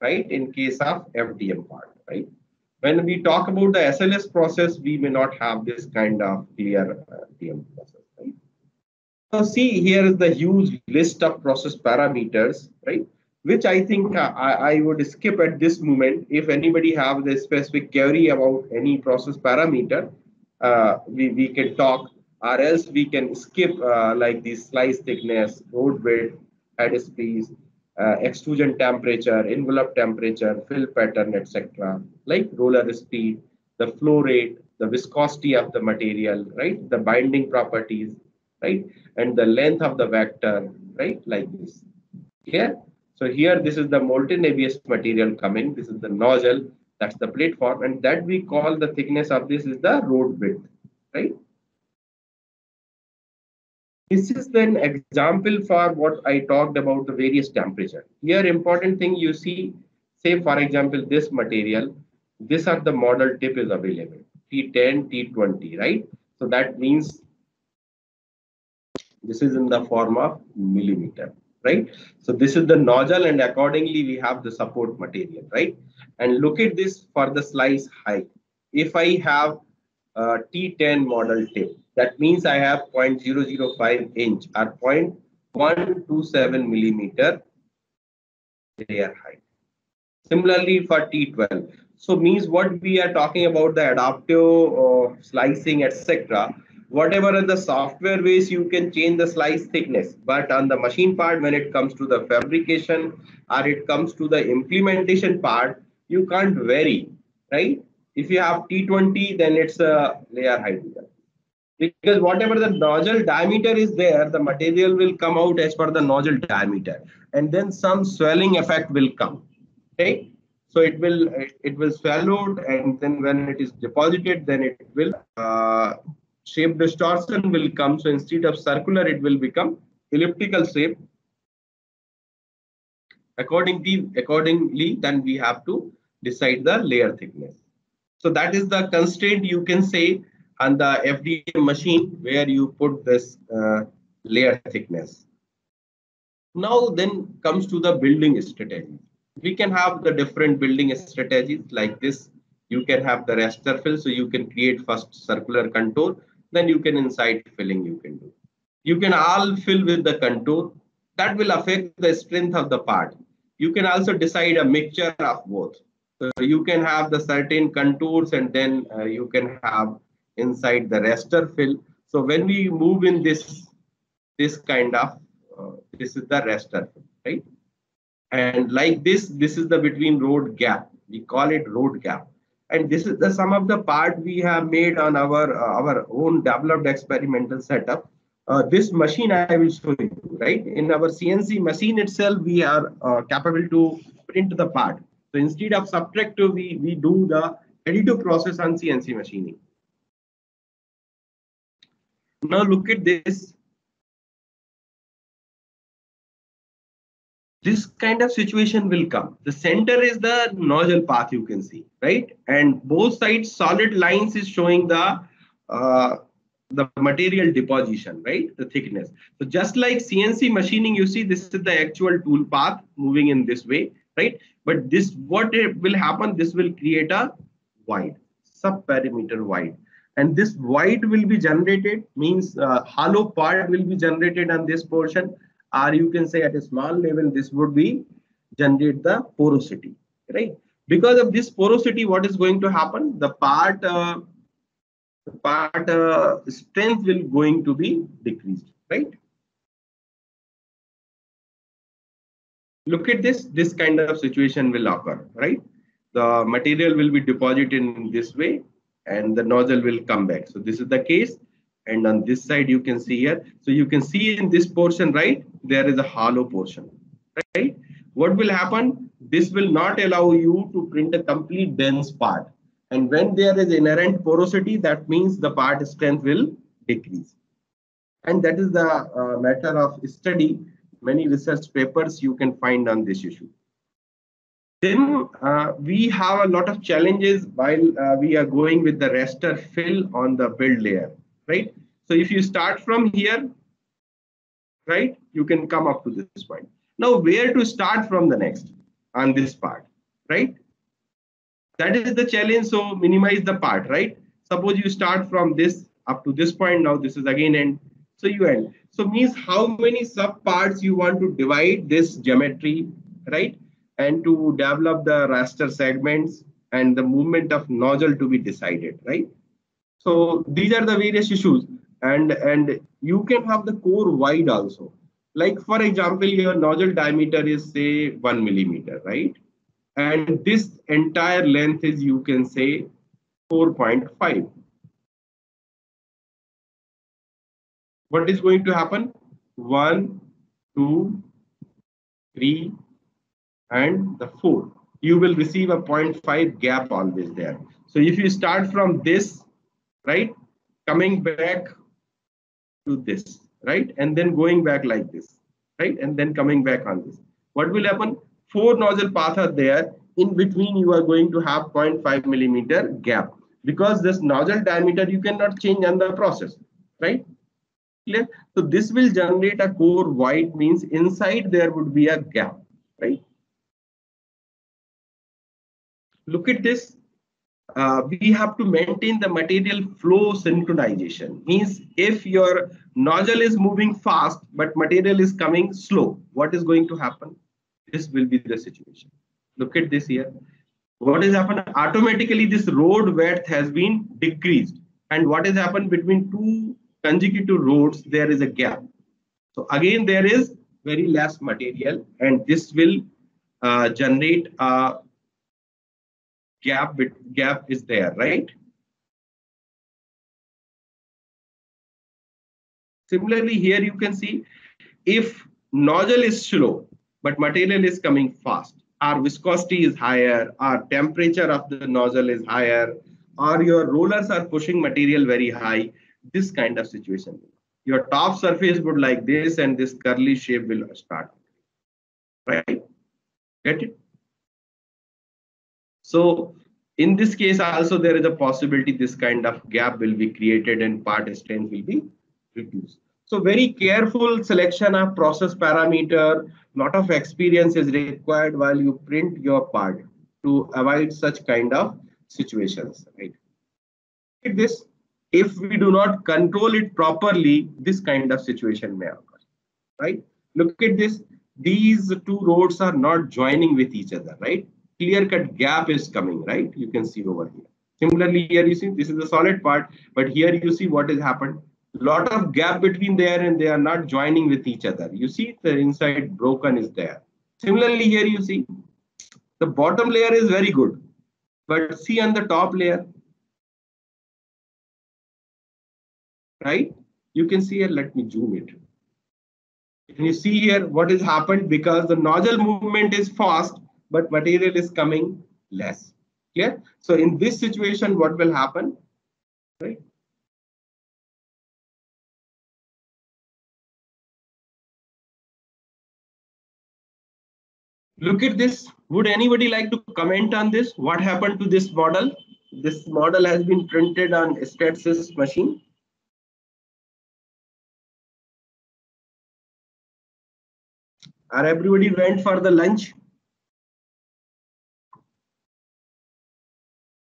right? In case of FDM part, right? When we talk about the SLS process, we may not have this kind of clear FDM process, right? So see, here is the huge list of process parameters, right? Which I think I would skip at this moment. If anybody have the specific query about any process parameter, we can talk, or else we can skip like the slice thickness, road width, head space, extrusion temperature, envelope temperature, fill pattern, etc. Like roller speed, the flow rate, the viscosity of the material, right? The binding properties, right? And the length of the vector, right? Like this. Clear? So here, this is the molten ABS material coming. This is the nozzle. That's the platform. And that we call the thickness of this is the road width, right? This is an example for what I talked about the various temperature. Here, important thing you see, say for example, this material, this are the model tip is available, T10, T20, right? So that means this is in the form of millimeter, right? So this is the nozzle, and accordingly we have the support material, right? And look at this for the slice height. If I have a T10 model tip, that means I have 0.005 inch or 0.127 millimeter layer height. Similarly for T12. So means what we are talking about the adaptive slicing, etc. Whatever are the software ways you can change the slice thickness, but on the machine part, when it comes to the fabrication or it comes to the implementation part, you can't vary, right? If you have T20, then it's a layer height. Because whatever the nozzle diameter is there, the material will come out as per the nozzle diameter, and then some swelling effect will come. Okay, so it will swallow, and then when it is deposited, then it will shape distortion will come. So instead of circular, it will become elliptical shape. Accordingly, then we have to decide the layer thickness. So that is the constraint you can say on the FDM machine where you put this layer thickness. Now then comes to the building strategy. We can have the different building strategies like this. You can have the raster fill, so you can create first circular contour, then you can inside filling you can do. You can all fill with the contour. That will affect the strength of the part. You can also decide a mixture of both. So you can have the certain contours and then you can have inside the raster fill. So when we move in this kind of, this is the raster fill, right? And like this is the between road gap. We call it road gap. And this is the some of the part we have made on our own developed experimental setup. This machine I will show you, right? In our CNC machine itself, we are capable to print the part. So instead of subtractive, we do the additive process on CNC machining. Now look at this. This kind of situation will come. The center is the nozzle path you can see, right? And both sides solid lines is showing the material deposition, right? The thickness. So just like CNC machining, you see this is the actual tool path moving in this way, right? But this, what will happen, this will create a void, sub-perimeter void. And this void will be generated, means hollow part will be generated on this portion, or you can say at a small level, this would be generate the porosity, right? Because of this porosity, what is going to happen? The part strength will going to be decreased, right? Look at this kind of situation will occur, right? The material will be deposited in this way and the nozzle will come back. So this is the case. And on this side, you can see here. So you can see in this portion, right? There is a hollow portion, right? What will happen? This will not allow you to print a complete dense part. And when there is inherent porosity, that means the part strength will decrease. And that is the matter of study. Many research papers you can find on this issue. Then we have a lot of challenges while we are going with the raster fill on the build layer, right? So if you start from here, right, you can come up to this point. Now, where to start from the next on this part, right? That is the challenge. So minimize the part, right? Suppose you start from this up to this point. Now this is again end. So you end. So means how many sub parts you want to divide this geometry, right? And to develop the raster segments and the movement of nozzle to be decided, right? So these are the various issues. And you can have the core wide also. Like for example, your nozzle diameter is say 1 millimeter, right? And this entire length is, you can say, 4.5. What is going to happen? 1, 2, 3, and the 4. You will receive a 0.5 gap always there. So if you start from this, right, coming back to this, right, and then going back like this, right, and then coming back on this, what will happen? 4 nozzle paths are there. In between, you are going to have 0.5 millimeter gap, because this nozzle diameter you cannot change on the process, right? Clear? So this will generate a core void, means inside there would be a gap, right? Look at this. We have to maintain the material flow synchronization. Means if your nozzle is moving fast but material is coming slow, what is going to happen? This will be the situation. Look at this here. What has happened? Automatically this road width has been decreased. And what has happened between two consecutive rods, there is a gap. So again, there is very less material, and this will generate a gap. Gap is there, right? Similarly, here you can see if nozzle is slow, but material is coming fast, our viscosity is higher, our temperature of the nozzle is higher, or your rollers are pushing material very high, this kind of situation. Your top surface would like this, and this curly shape will start. Right? Get it? So in this case also, there is a possibility this kind of gap will be created and part strength will be reduced. So very careful selection of process parameter, lot of experience is required while you print your part to avoid such kind of situations, right? This, if we do not control it properly, this kind of situation may occur, right? Look at this. These two roads are not joining with each other, right? Clear-cut gap is coming, right? You can see over here. Similarly, here you see this is the solid part, but here you see what has happened. Lot of gap between there, and they are not joining with each other. You see the inside broken is there. Similarly, here you see the bottom layer is very good, but see on the top layer, right? You can see here, let me zoom it. And you see here what has happened because the nozzle movement is fast, but material is coming less. Clear? So in this situation, what will happen? Right? Look at this. Would anybody like to comment on this? What happened to this model? This model has been printed on StatSys machine. Are everybody went for the lunch?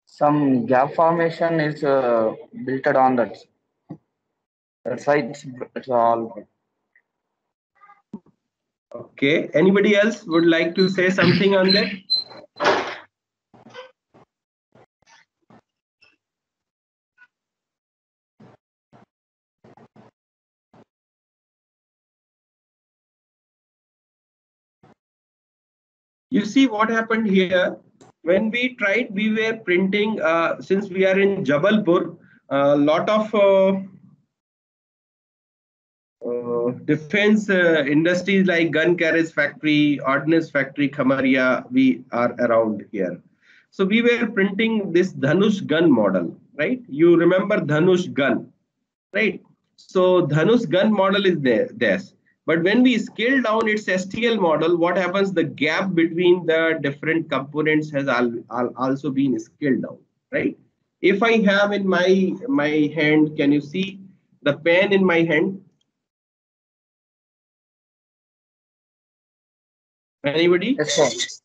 Some gap formation is built on that. That's why it's all. Okay. Anybody else would like to say something on that? You see what happened here? When we tried, we were printing, since we are in Jabalpur, a lot of defense industries like gun carriage factory, ordnance factory, Khamaria, we are around here. So we were printing this Dhanush gun model, right? You remember Dhanush gun, right? So Dhanush gun model is there. But when we scale down its STL model, what happens? The gap between the different components has also been scaled down, right? If I have in my hand, can you see the pen in my hand? Anybody? Yes,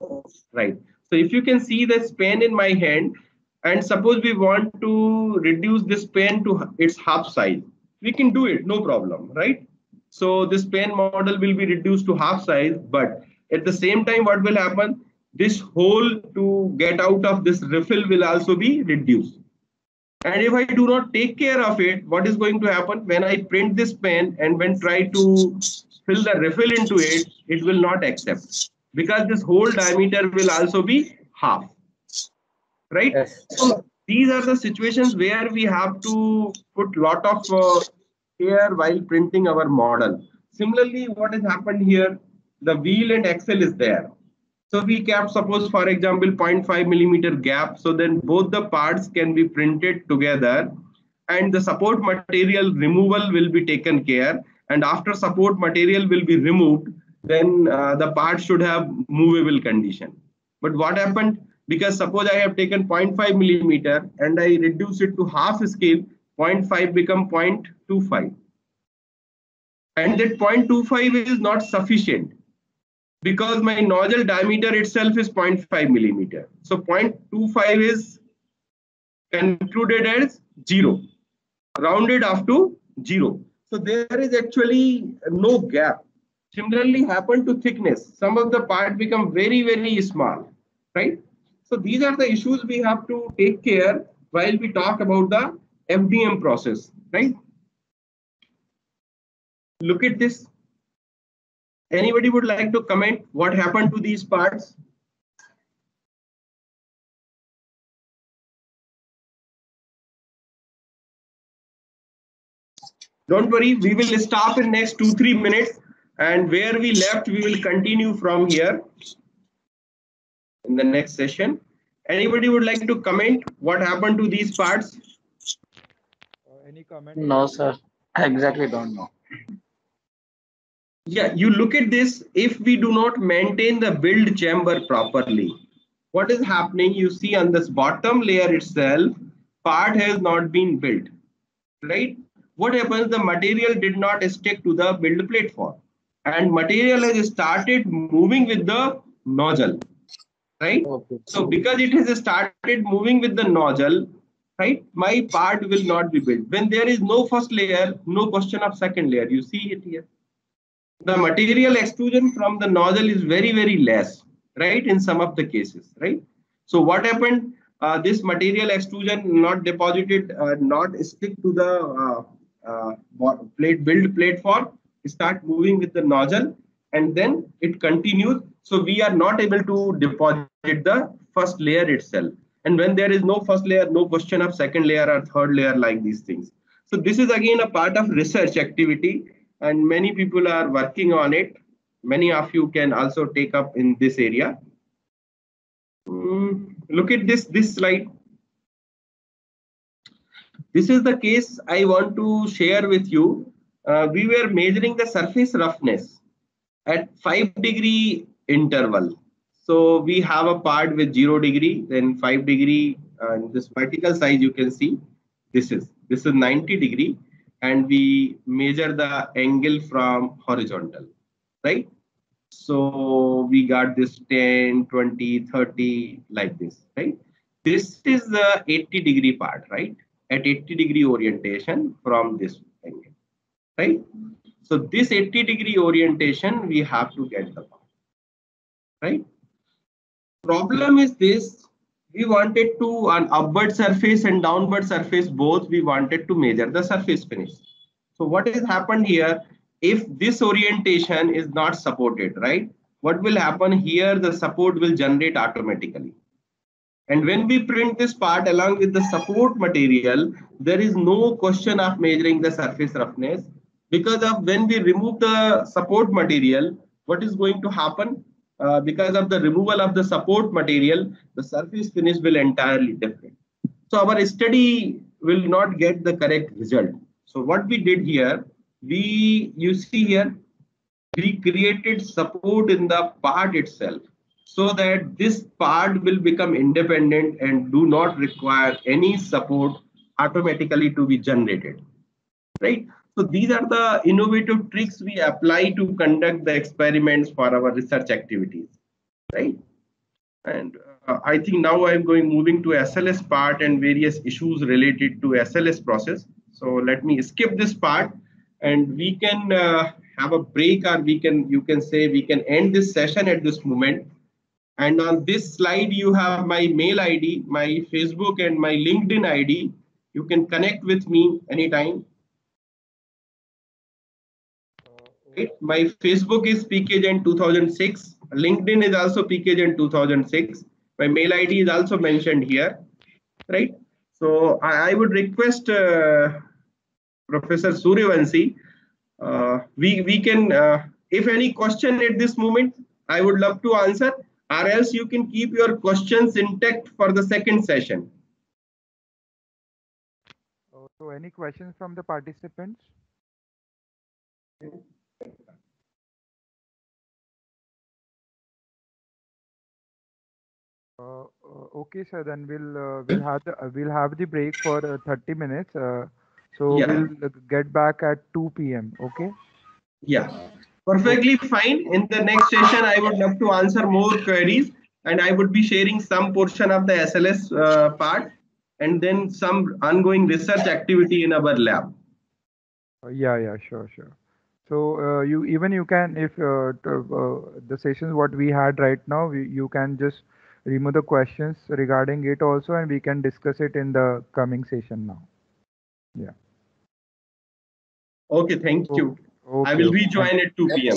right. So if you can see this pen in my hand, and suppose we want to reduce this pen to its half size, we can do it, no problem, right? So this pen model will be reduced to half size, but at the same time, what will happen? This hole to get out of this refill will also be reduced. And if I do not take care of it, what is going to happen? When I print this pen and when try to fill the refill into it, it will not accept because this whole diameter will also be half, right? Yes. So these are the situations where we have to put lot of care while printing our model. Similarly, what has happened here, the wheel and axle is there. So we kept, suppose for example, 0.5 millimeter gap. So then both the parts can be printed together and the support material removal will be taken care. And after support material will be removed, then the part should have movable condition. But what happened? Because suppose I have taken 0.5 millimeter and I reduce it to half scale, 0.5 become 0.25. And that 0.25 is not sufficient because my nozzle diameter itself is 0.5 millimeter. So 0.25 is concluded as 0, rounded up to 0. So there is actually no gap. Similarly happened to thickness. Some of the part become very, very small, right? So these are the issues we have to take care while we talk about the FDM process, right? look at this. Anybody would like to comment what happened to these parts? Don't worry, we will stop in next 2-3 minutes, and where we left, we will continue from here in the next session. Anybody would like to comment what happened to these parts? Any comment? No, sir. I exactly don't know. Yeah, you look at this. If we do not maintain the build chamber properly, what is happening? You see on this bottom layer itself, part has not been built, right? What happens? The material did not stick to the build platform, and material has started moving with the nozzle, right? Okay. So because it has started moving with the nozzle, right, my part will not be built. When there is no first layer, no question of second layer. You see it here. The material extrusion from the nozzle is very, very less, right, in some of the cases, right? So what happened? This material extrusion not deposited, not stick to the build platform, start moving with the nozzle, and then it continues. So we are not able to deposit the first layer itself. And when there is no first layer, no question of second layer or third layer like these things. So this is again a part of research activity, and many people are working on it. Many of you can also take up in this area. Look at this slide. This is the case I want to share with you. We were measuring the surface roughness at 5-degree interval. So we have a part with 0 degree, then 5 degree, this vertical size you can see. This is 90 degree, and we measure the angle from horizontal, right? So we got this 10, 20, 30 like this, right? This is the 80-degree part, right? At 80-degree orientation from this angle, right? So this 80-degree orientation, we have to get the part, right? Problem is this, we wanted to, on upward surface and downward surface, both we wanted to measure the surface finish. So what has happened here, if this orientation is not supported, right? What will happen here, the support will generate automatically. And when we print this part along with the support material, there is no question of measuring the surface roughness, because of when we remove the support material, what is going to happen? Because of the removal of the support material, the surface finish will entirely different. So our study will not get the correct result. So what we did here, you see here, we created support in the part itself, so that this part will become independent and do not require any support automatically to be generated, right? So these are the innovative tricks we apply to conduct the experiments for our research activities, right? And I think now I'm moving to SLS part and various issues related to SLS process. So let me skip this part, and we can have a break, or you can say we can end this session at this moment. And on this slide, you have my mail ID, my Facebook and my LinkedIn ID. You can connect with me anytime. Right? My Facebook is PKagent2006. LinkedIn is also PKagent2006. My mail ID is also mentioned here, right? So I would request Professor Suryavanshi, we can, if any question at this moment, I would love to answer, or else you can keep your questions intact for the second session. So any questions from the participants? Okay, sir. Then we'll have the break for 30 minutes. So Yeah. we'll get back at 2 p.m. Okay. Yeah, perfectly fine. In the next session, I would love to answer more queries, and I would be sharing some portion of the SLS part, and then some ongoing research activity in our lab. Yeah, sure. So you can, if the sessions what we had right now, you can just remove the questions regarding it also, and we can discuss it in the coming session now. Yeah. Okay, thank you. I Okay, will okay. rejoin at 2 p.m.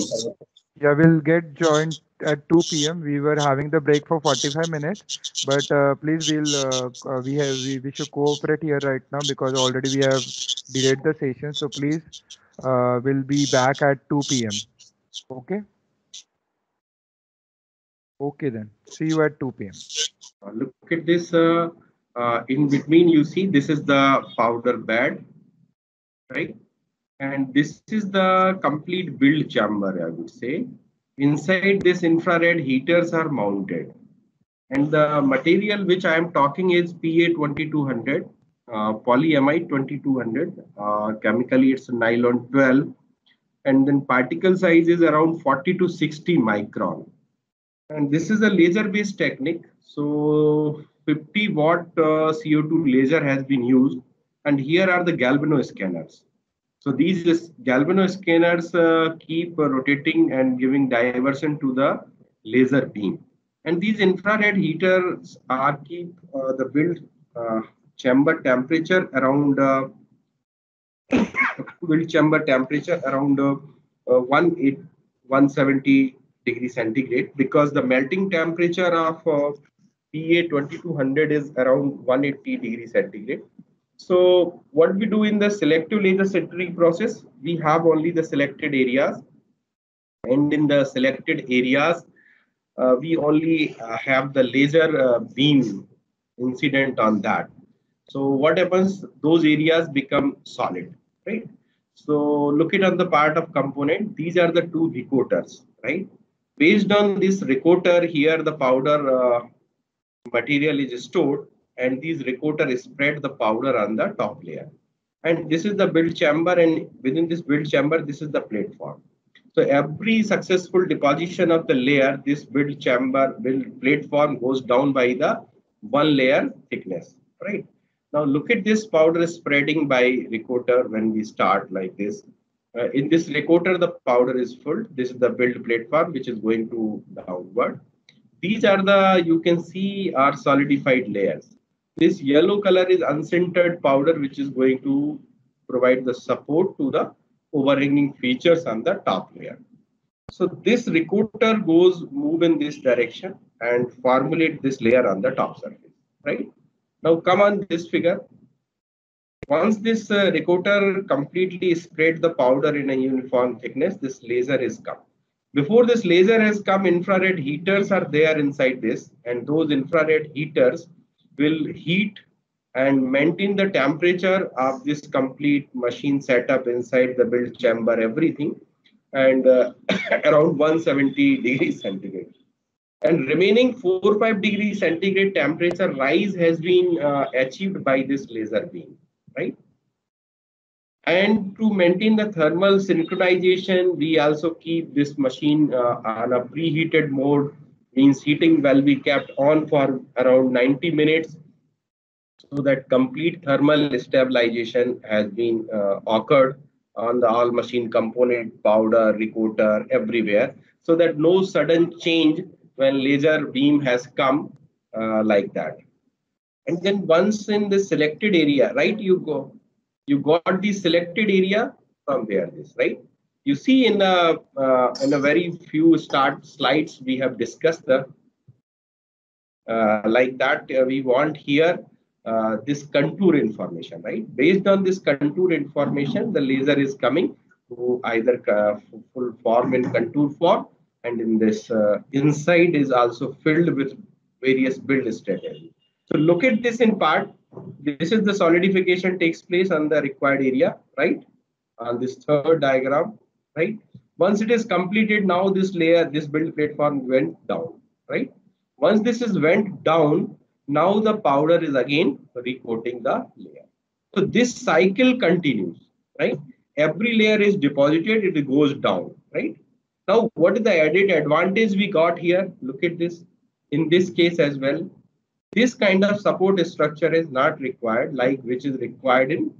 Yeah, we'll get joined at 2 p.m. We were having the break for 45 minutes, but please, we should cooperate here right now because already we have delayed the session. So please, we'll be back at 2 p.m. Okay? Okay then. See you at 2 p.m. Look at this. In between, you see this is the powder bed, right? And this is the complete build chamber, I would say. Inside this infrared heaters are mounted. And the material which I am talking is PA2200, polyamide 2200. Chemically, it's nylon 12. And then particle size is around 40 to 60 micron. And this is a laser-based technique. So 50-watt CO2 laser has been used. And here are the galvano scanners. So these galvano scanners keep rotating and giving diversion to the laser beam. And these infrared heaters are keep the build chamber temperature around build chamber temperature around 170 degrees centigrade, because the melting temperature of PA2200 is around 180 degrees centigrade. So what we do in the selective laser sintering process, we have only the selected areas, and in the selected areas, we only have the laser beam incident on that. So what happens? Those areas become solid, right? So look at on the part of component. These are the two recorders, right? Based on this recorder here, the powder material is stored, and these recorder spread the powder on the top layer. And this is the build chamber, and within this build chamber, this is the platform. So every successful deposition of the layer, this build chamber, build platform goes down by the one layer thickness, right? Now look at this powder spreading by recorder when we start like this. In this recorder, the powder is full. This is the build platform, which is going to downward. These are the, you can see, are solidified layers. This yellow color is unsintered powder, which is going to provide the support to the overhanging features on the top layer. So this recorder move in this direction and formulate this layer on the top surface, right? Now come on this figure. Once this recorder completely spread the powder in a uniform thickness, this laser is come. Before this laser has come, infrared heaters are there inside this, and those infrared heaters will heat and maintain the temperature of this complete machine setup inside the build chamber, everything, and around 170 degrees centigrade. And remaining 4 or 5 degrees centigrade temperature rise has been achieved by this laser beam, right? And to maintain the thermal synchronization, we also keep this machine on a preheated mode, means heating will be kept on for around 90 minutes, so that complete thermal stabilization has been occurred on the all machine component, powder, recorder, everywhere, so that no sudden change when laser beam has come like that. And then once in the selected area, right, you got the selected area from where this, right? You see in a very few start slides, we have discussed the like that we want here this contour information, right? Based on this contour information, the laser is coming to either full form in contour form, and in this inside is also filled with various build strategies. So look at this in part. This is the solidification takes place on the required area, right? On this third diagram, right? Once it is completed, now this layer, this build platform went down, right? Once this is went down, now the powder is again recoating the layer. So this cycle continues, right? Every layer is deposited, it goes down, right? Now, what is the added advantage we got here? Look at this. In this case as well, this kind of support structure is not required, like which is required in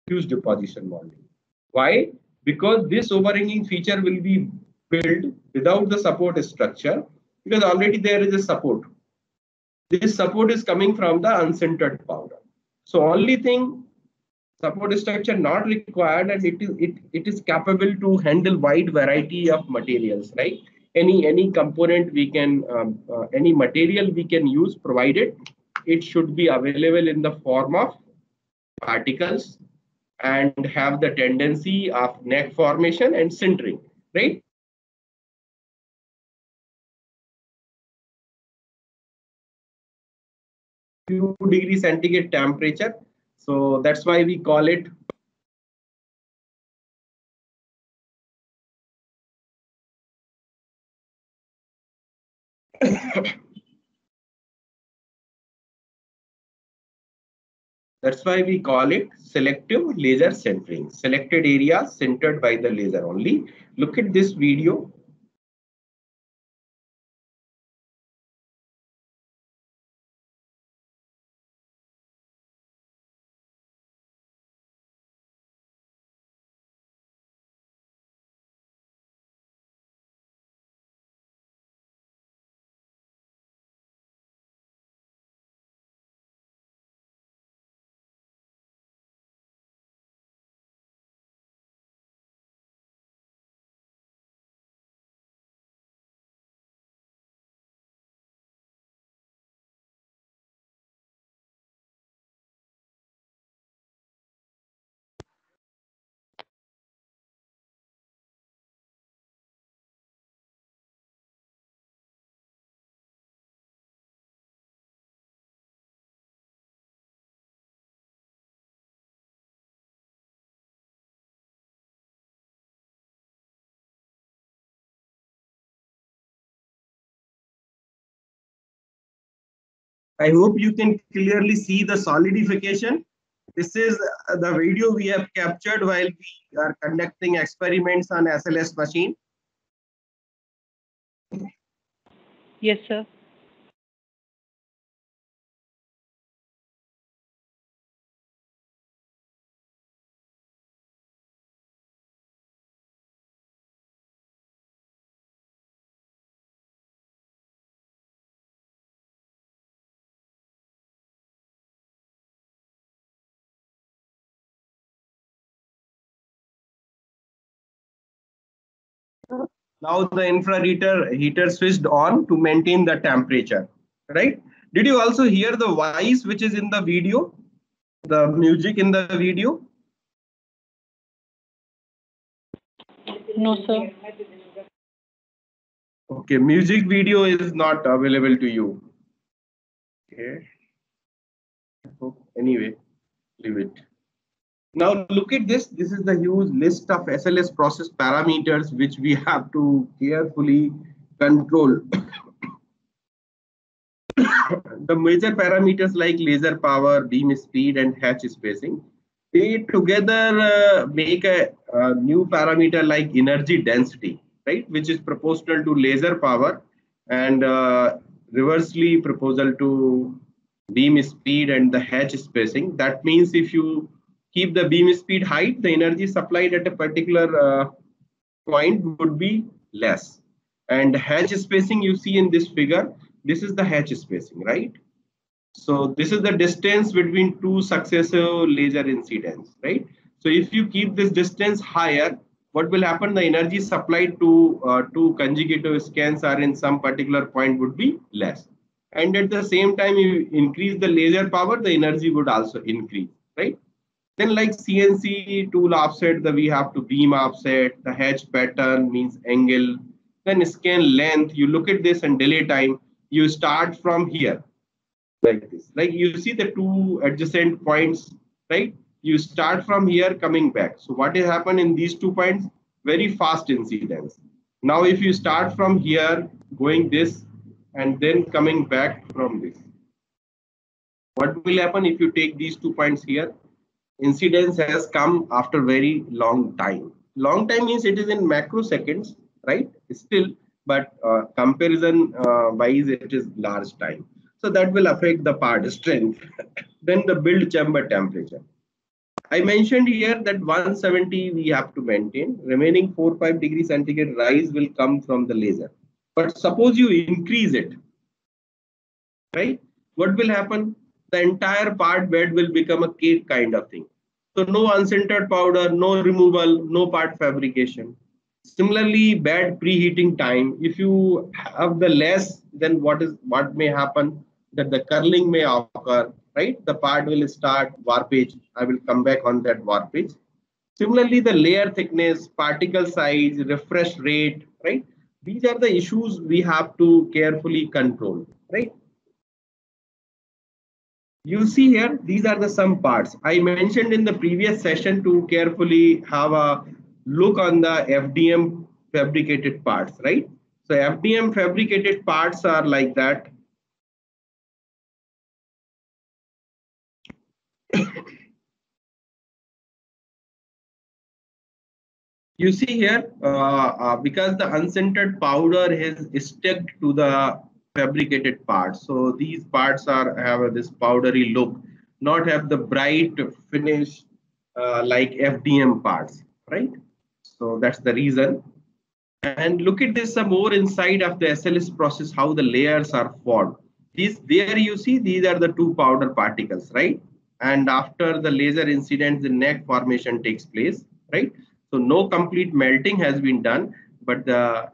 fused deposition molding. Why? Because this overhanging feature will be built without the support structure, because already there is a support. This support is coming from the unsintered powder. So only thing, support structure not required, and it is capable to handle wide variety of materials, right? Any component we can any material we can use, provided it should be available in the form of particles and have the tendency of neck formation and sintering, right? 2 degrees centigrade temperature. So that's why we call it that's why we call it selective laser sintering. Selected areas centered by the laser only. Look at this video. I hope you can clearly see the solidification. This is the video we have captured while we are conducting experiments on SLS machine. Yes, sir. Now the heater switched on to maintain the temperature, right? Did you also hear the voice which is in the video? The music in the video? No, sir. Okay, music video is not available to you. Okay. Anyway, leave it. Now look at this. This is the huge list of SLS process parameters which we have to carefully control. The major parameters like laser power, beam speed, and hatch spacing, they together make a new parameter like energy density, right? Which is proportional to laser power and reversely proportional to beam speed and the hatch spacing. That means if you keep the beam speed high, the energy supplied at a particular point would be less. And hatch spacing you see in this figure, this is the hatch spacing, right? So this is the distance between two successive laser incidents, right? So if you keep this distance higher, what will happen? The energy supplied to two consecutive scans are in some particular point would be less. And at the same time, you increase the laser power, the energy would also increase, right? Then like CNC tool offset, we have to beam offset, the hatch pattern means angle, then scan length, you look at this and delay time, you start from here like this. Like you see the two adjacent points, right? You start from here coming back. So what will happen in these 2 points? Very fast incidence. Now if you start from here, going this, and then coming back from this, what will happen if you take these 2 points here? Incidence has come after very long time. Long time means it is in microseconds, right? Still, but comparison wise, it is large time. So that will affect the part strength. Then the build chamber temperature. I mentioned here that 170 we have to maintain. Remaining 4-5 degrees centigrade rise will come from the laser. But suppose you increase it, right? What will happen? The entire part bed will become a cake kind of thing. So no unsintered powder, no removal, no part fabrication. Similarly, bad preheating time. If you have the less, then what may happen? That the curling may occur, right? The part will start warpage. I will come back on that warpage. Similarly, the layer thickness, particle size, refresh rate, right? These are the issues we have to carefully control, right? You see here, these are the some parts. I mentioned in the previous session to carefully have a look on the FDM fabricated parts, right? So FDM fabricated parts are like that. You see here, because the unsintered powder is stuck to the fabricated parts. So these parts have this powdery look, not have the bright finish like FDM parts, right? So that's the reason. And look at this some more inside of the SLS process, how the layers are formed. There you see, these are the two powder particles, right? And after the laser incident, the neck formation takes place, right? So no complete melting has been done, but the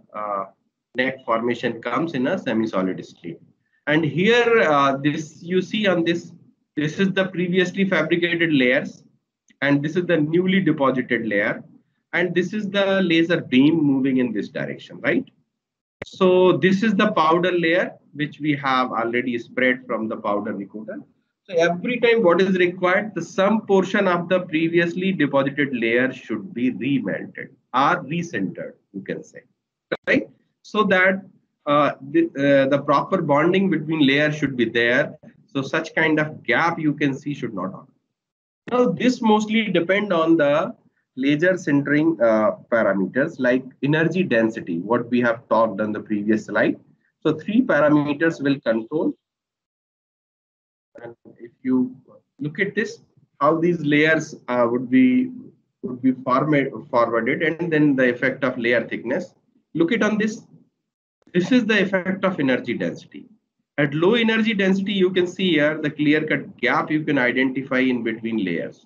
neck formation comes in a semi-solid state. And here, this you see on this is the previously fabricated layers, and this is the newly deposited layer, and this is the laser beam moving in this direction, right? So this is the powder layer which we have already spread from the powder recoater. So every time what is required, the some portion of the previously deposited layer should be remelted or recentered, you can say, right? So that the proper bonding between layers should be there. So such kind of gap you can see should not occur. Now this mostly depend on the laser sintering parameters like energy density, what we have talked on the previous slide. So three parameters will control. And if you look at this, how these layers would be forwarded, and then the effect of layer thickness. Look at on this. This is the effect of energy density. At low energy density, you can see here the clear-cut gap you can identify in between layers.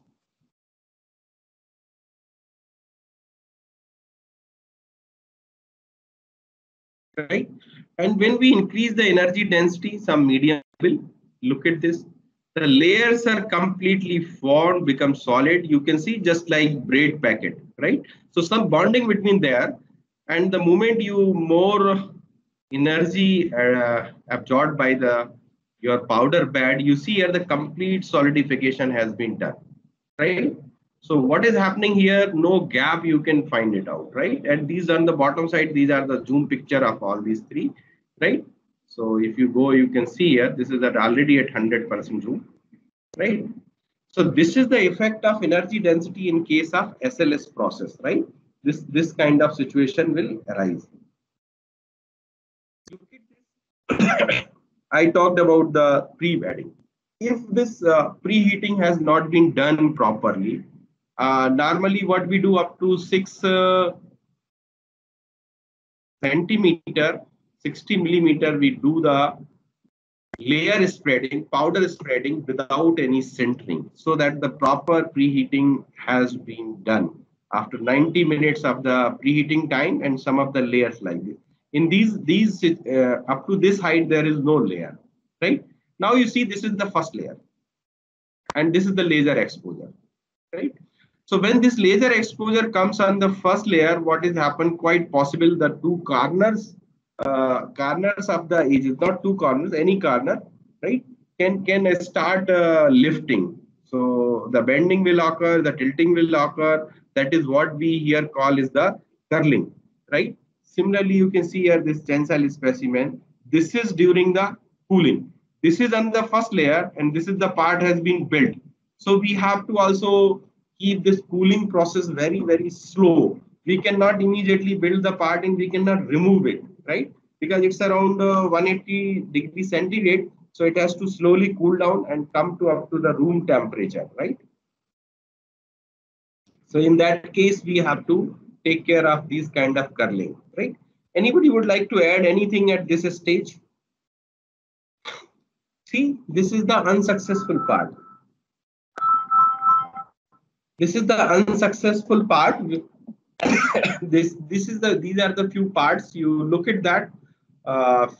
Right? And when we increase the energy density, some medium will look at this. The layers are completely formed, become solid. You can see just like braid packet, right? So some bonding between there, and the moment you more energy absorbed by your powder bed, you see here the complete solidification has been done, right? So what is happening here? No gap, you can find it out, right? And these on the bottom side, these are the zoom picture of all these three, right? So if you go, you can see here, this is already at 100% zoom, right? So this is the effect of energy density in case of SLS process, right? This kind of situation will arise. I talked about the pre-bedding. If this preheating has not been done properly, normally what we do up to 6 centimeter, 60 millimeter, we do the layer spreading, powder spreading without any sintering, so that the proper preheating has been done after 90 minutes of the preheating time, and some of the layers like this. In these up to this height, there is no layer, right? Now you see this is the first layer, and this is the laser exposure, right? So when this laser exposure comes on the first layer, what is happened? Quite possible the two corners of the edges, not two corners, any corner, right, can start lifting. So the bending will occur, the tilting will occur. That is what we here call is the curling, right? Similarly, you can see here this tensile specimen. This is during the cooling. This is on the first layer, and this is the part has been built. So we have to also keep this cooling process very, very slow. We cannot immediately build the part and we cannot remove it, right? Because it's around 180 degrees centigrade. So it has to slowly cool down and come to up to the room temperature, right? So in that case, we have to take care of these kind of curling, right? Anybody would like to add anything at this stage? See, this is the unsuccessful part. This is the unsuccessful part. These are the few parts. You look at that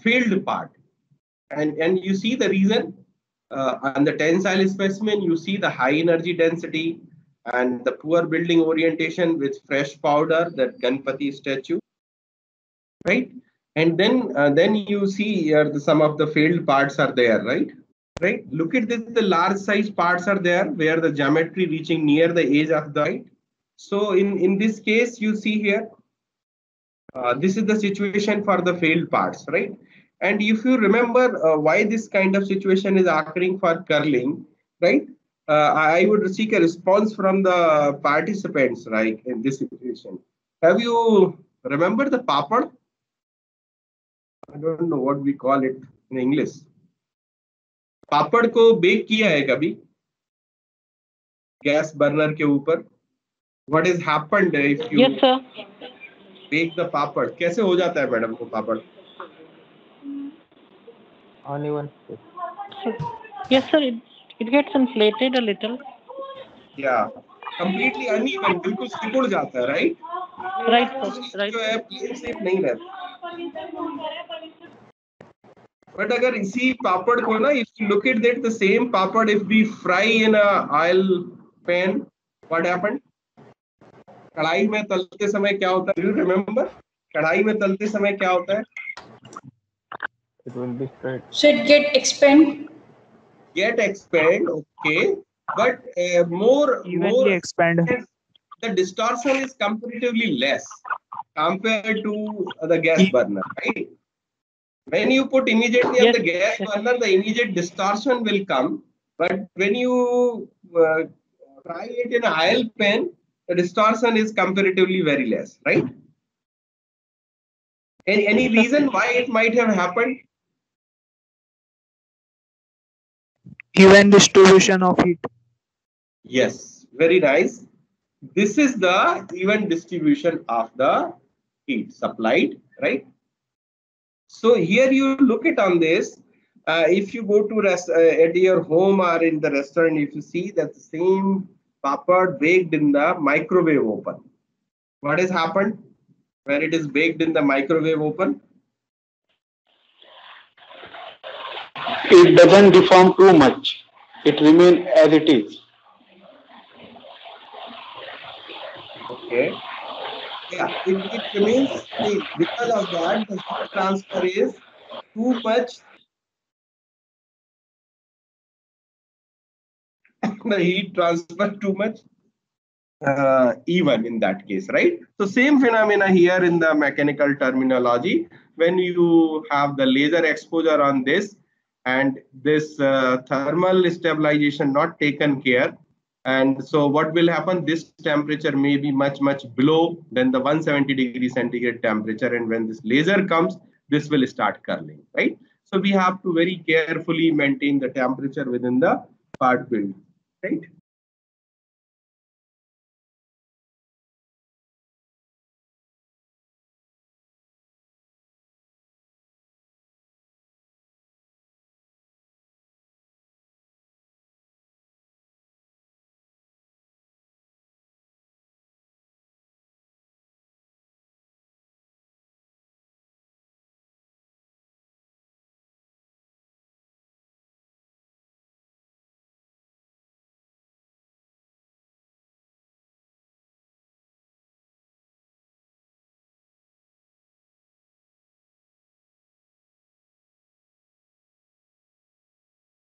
failed part, and you see the reason. On the tensile specimen, you see the high energy density and the poor building orientation with fresh powder, that Ganpati statue, right? And then you see here some of the failed parts are there, right? Right. Look at this. The large size parts are there where the geometry reaching near the edge of the height. So in this case, you see here, this is the situation for the failed parts, right? And if you remember why this kind of situation is occurring for curling, right? I would seek a response from the participants, right, in this situation. Have you remember the papad? I don't know what we call it in English. पापड़ को bake किया है कभी gas burner के ऊपर? What has happened if you Yes, sir. bake the पापड़? कैसे हो जाता है मैडम वो पापड़? Uneven. Yes, sir. It gets inflated a little. Yeah, completely uneven, बिल्कुल सिकुड़ जाता है, right? Right, sir. Right. जो है प्लेन शेप नहीं रहता. But अगर इसी पापड़ को ना, if you look at that, the same papad, if we fry in a oil pan, what happened? कढ़ाई में तलते समय क्या होता है? Do you remember? कढ़ाई में तलते समय क्या होता है? It will be straight. Should get expand. Get expand, okay, but more expand. The distortion is comparatively less compared to the gas burner, right? When you put immediately on the gas burner, the immediate distortion will come. But when you fry it in an oil pan, the distortion is comparatively very less, right? Any reason why it might have happened? Even distribution of heat. Yes, very nice. This is the even distribution of the heat supplied, right? So here you look at on this. If you go to at your home or in the restaurant, if you see that the same papad baked in the microwave oven, what has happened when it is baked in the microwave oven? It doesn't deform too much. It remains as it is. Okay. Yeah, it remains because of that the heat transfer is too much. The heat transfer too much even in that case, right? So same phenomena here in the mechanical terminology. When you have the laser exposure on this and this thermal stabilization not taken care, and so what will happen, this temperature may be much below than the 170 degrees centigrade temperature, and when this laser comes, this will start curling, right? So we have to very carefully maintain the temperature within the part build, right?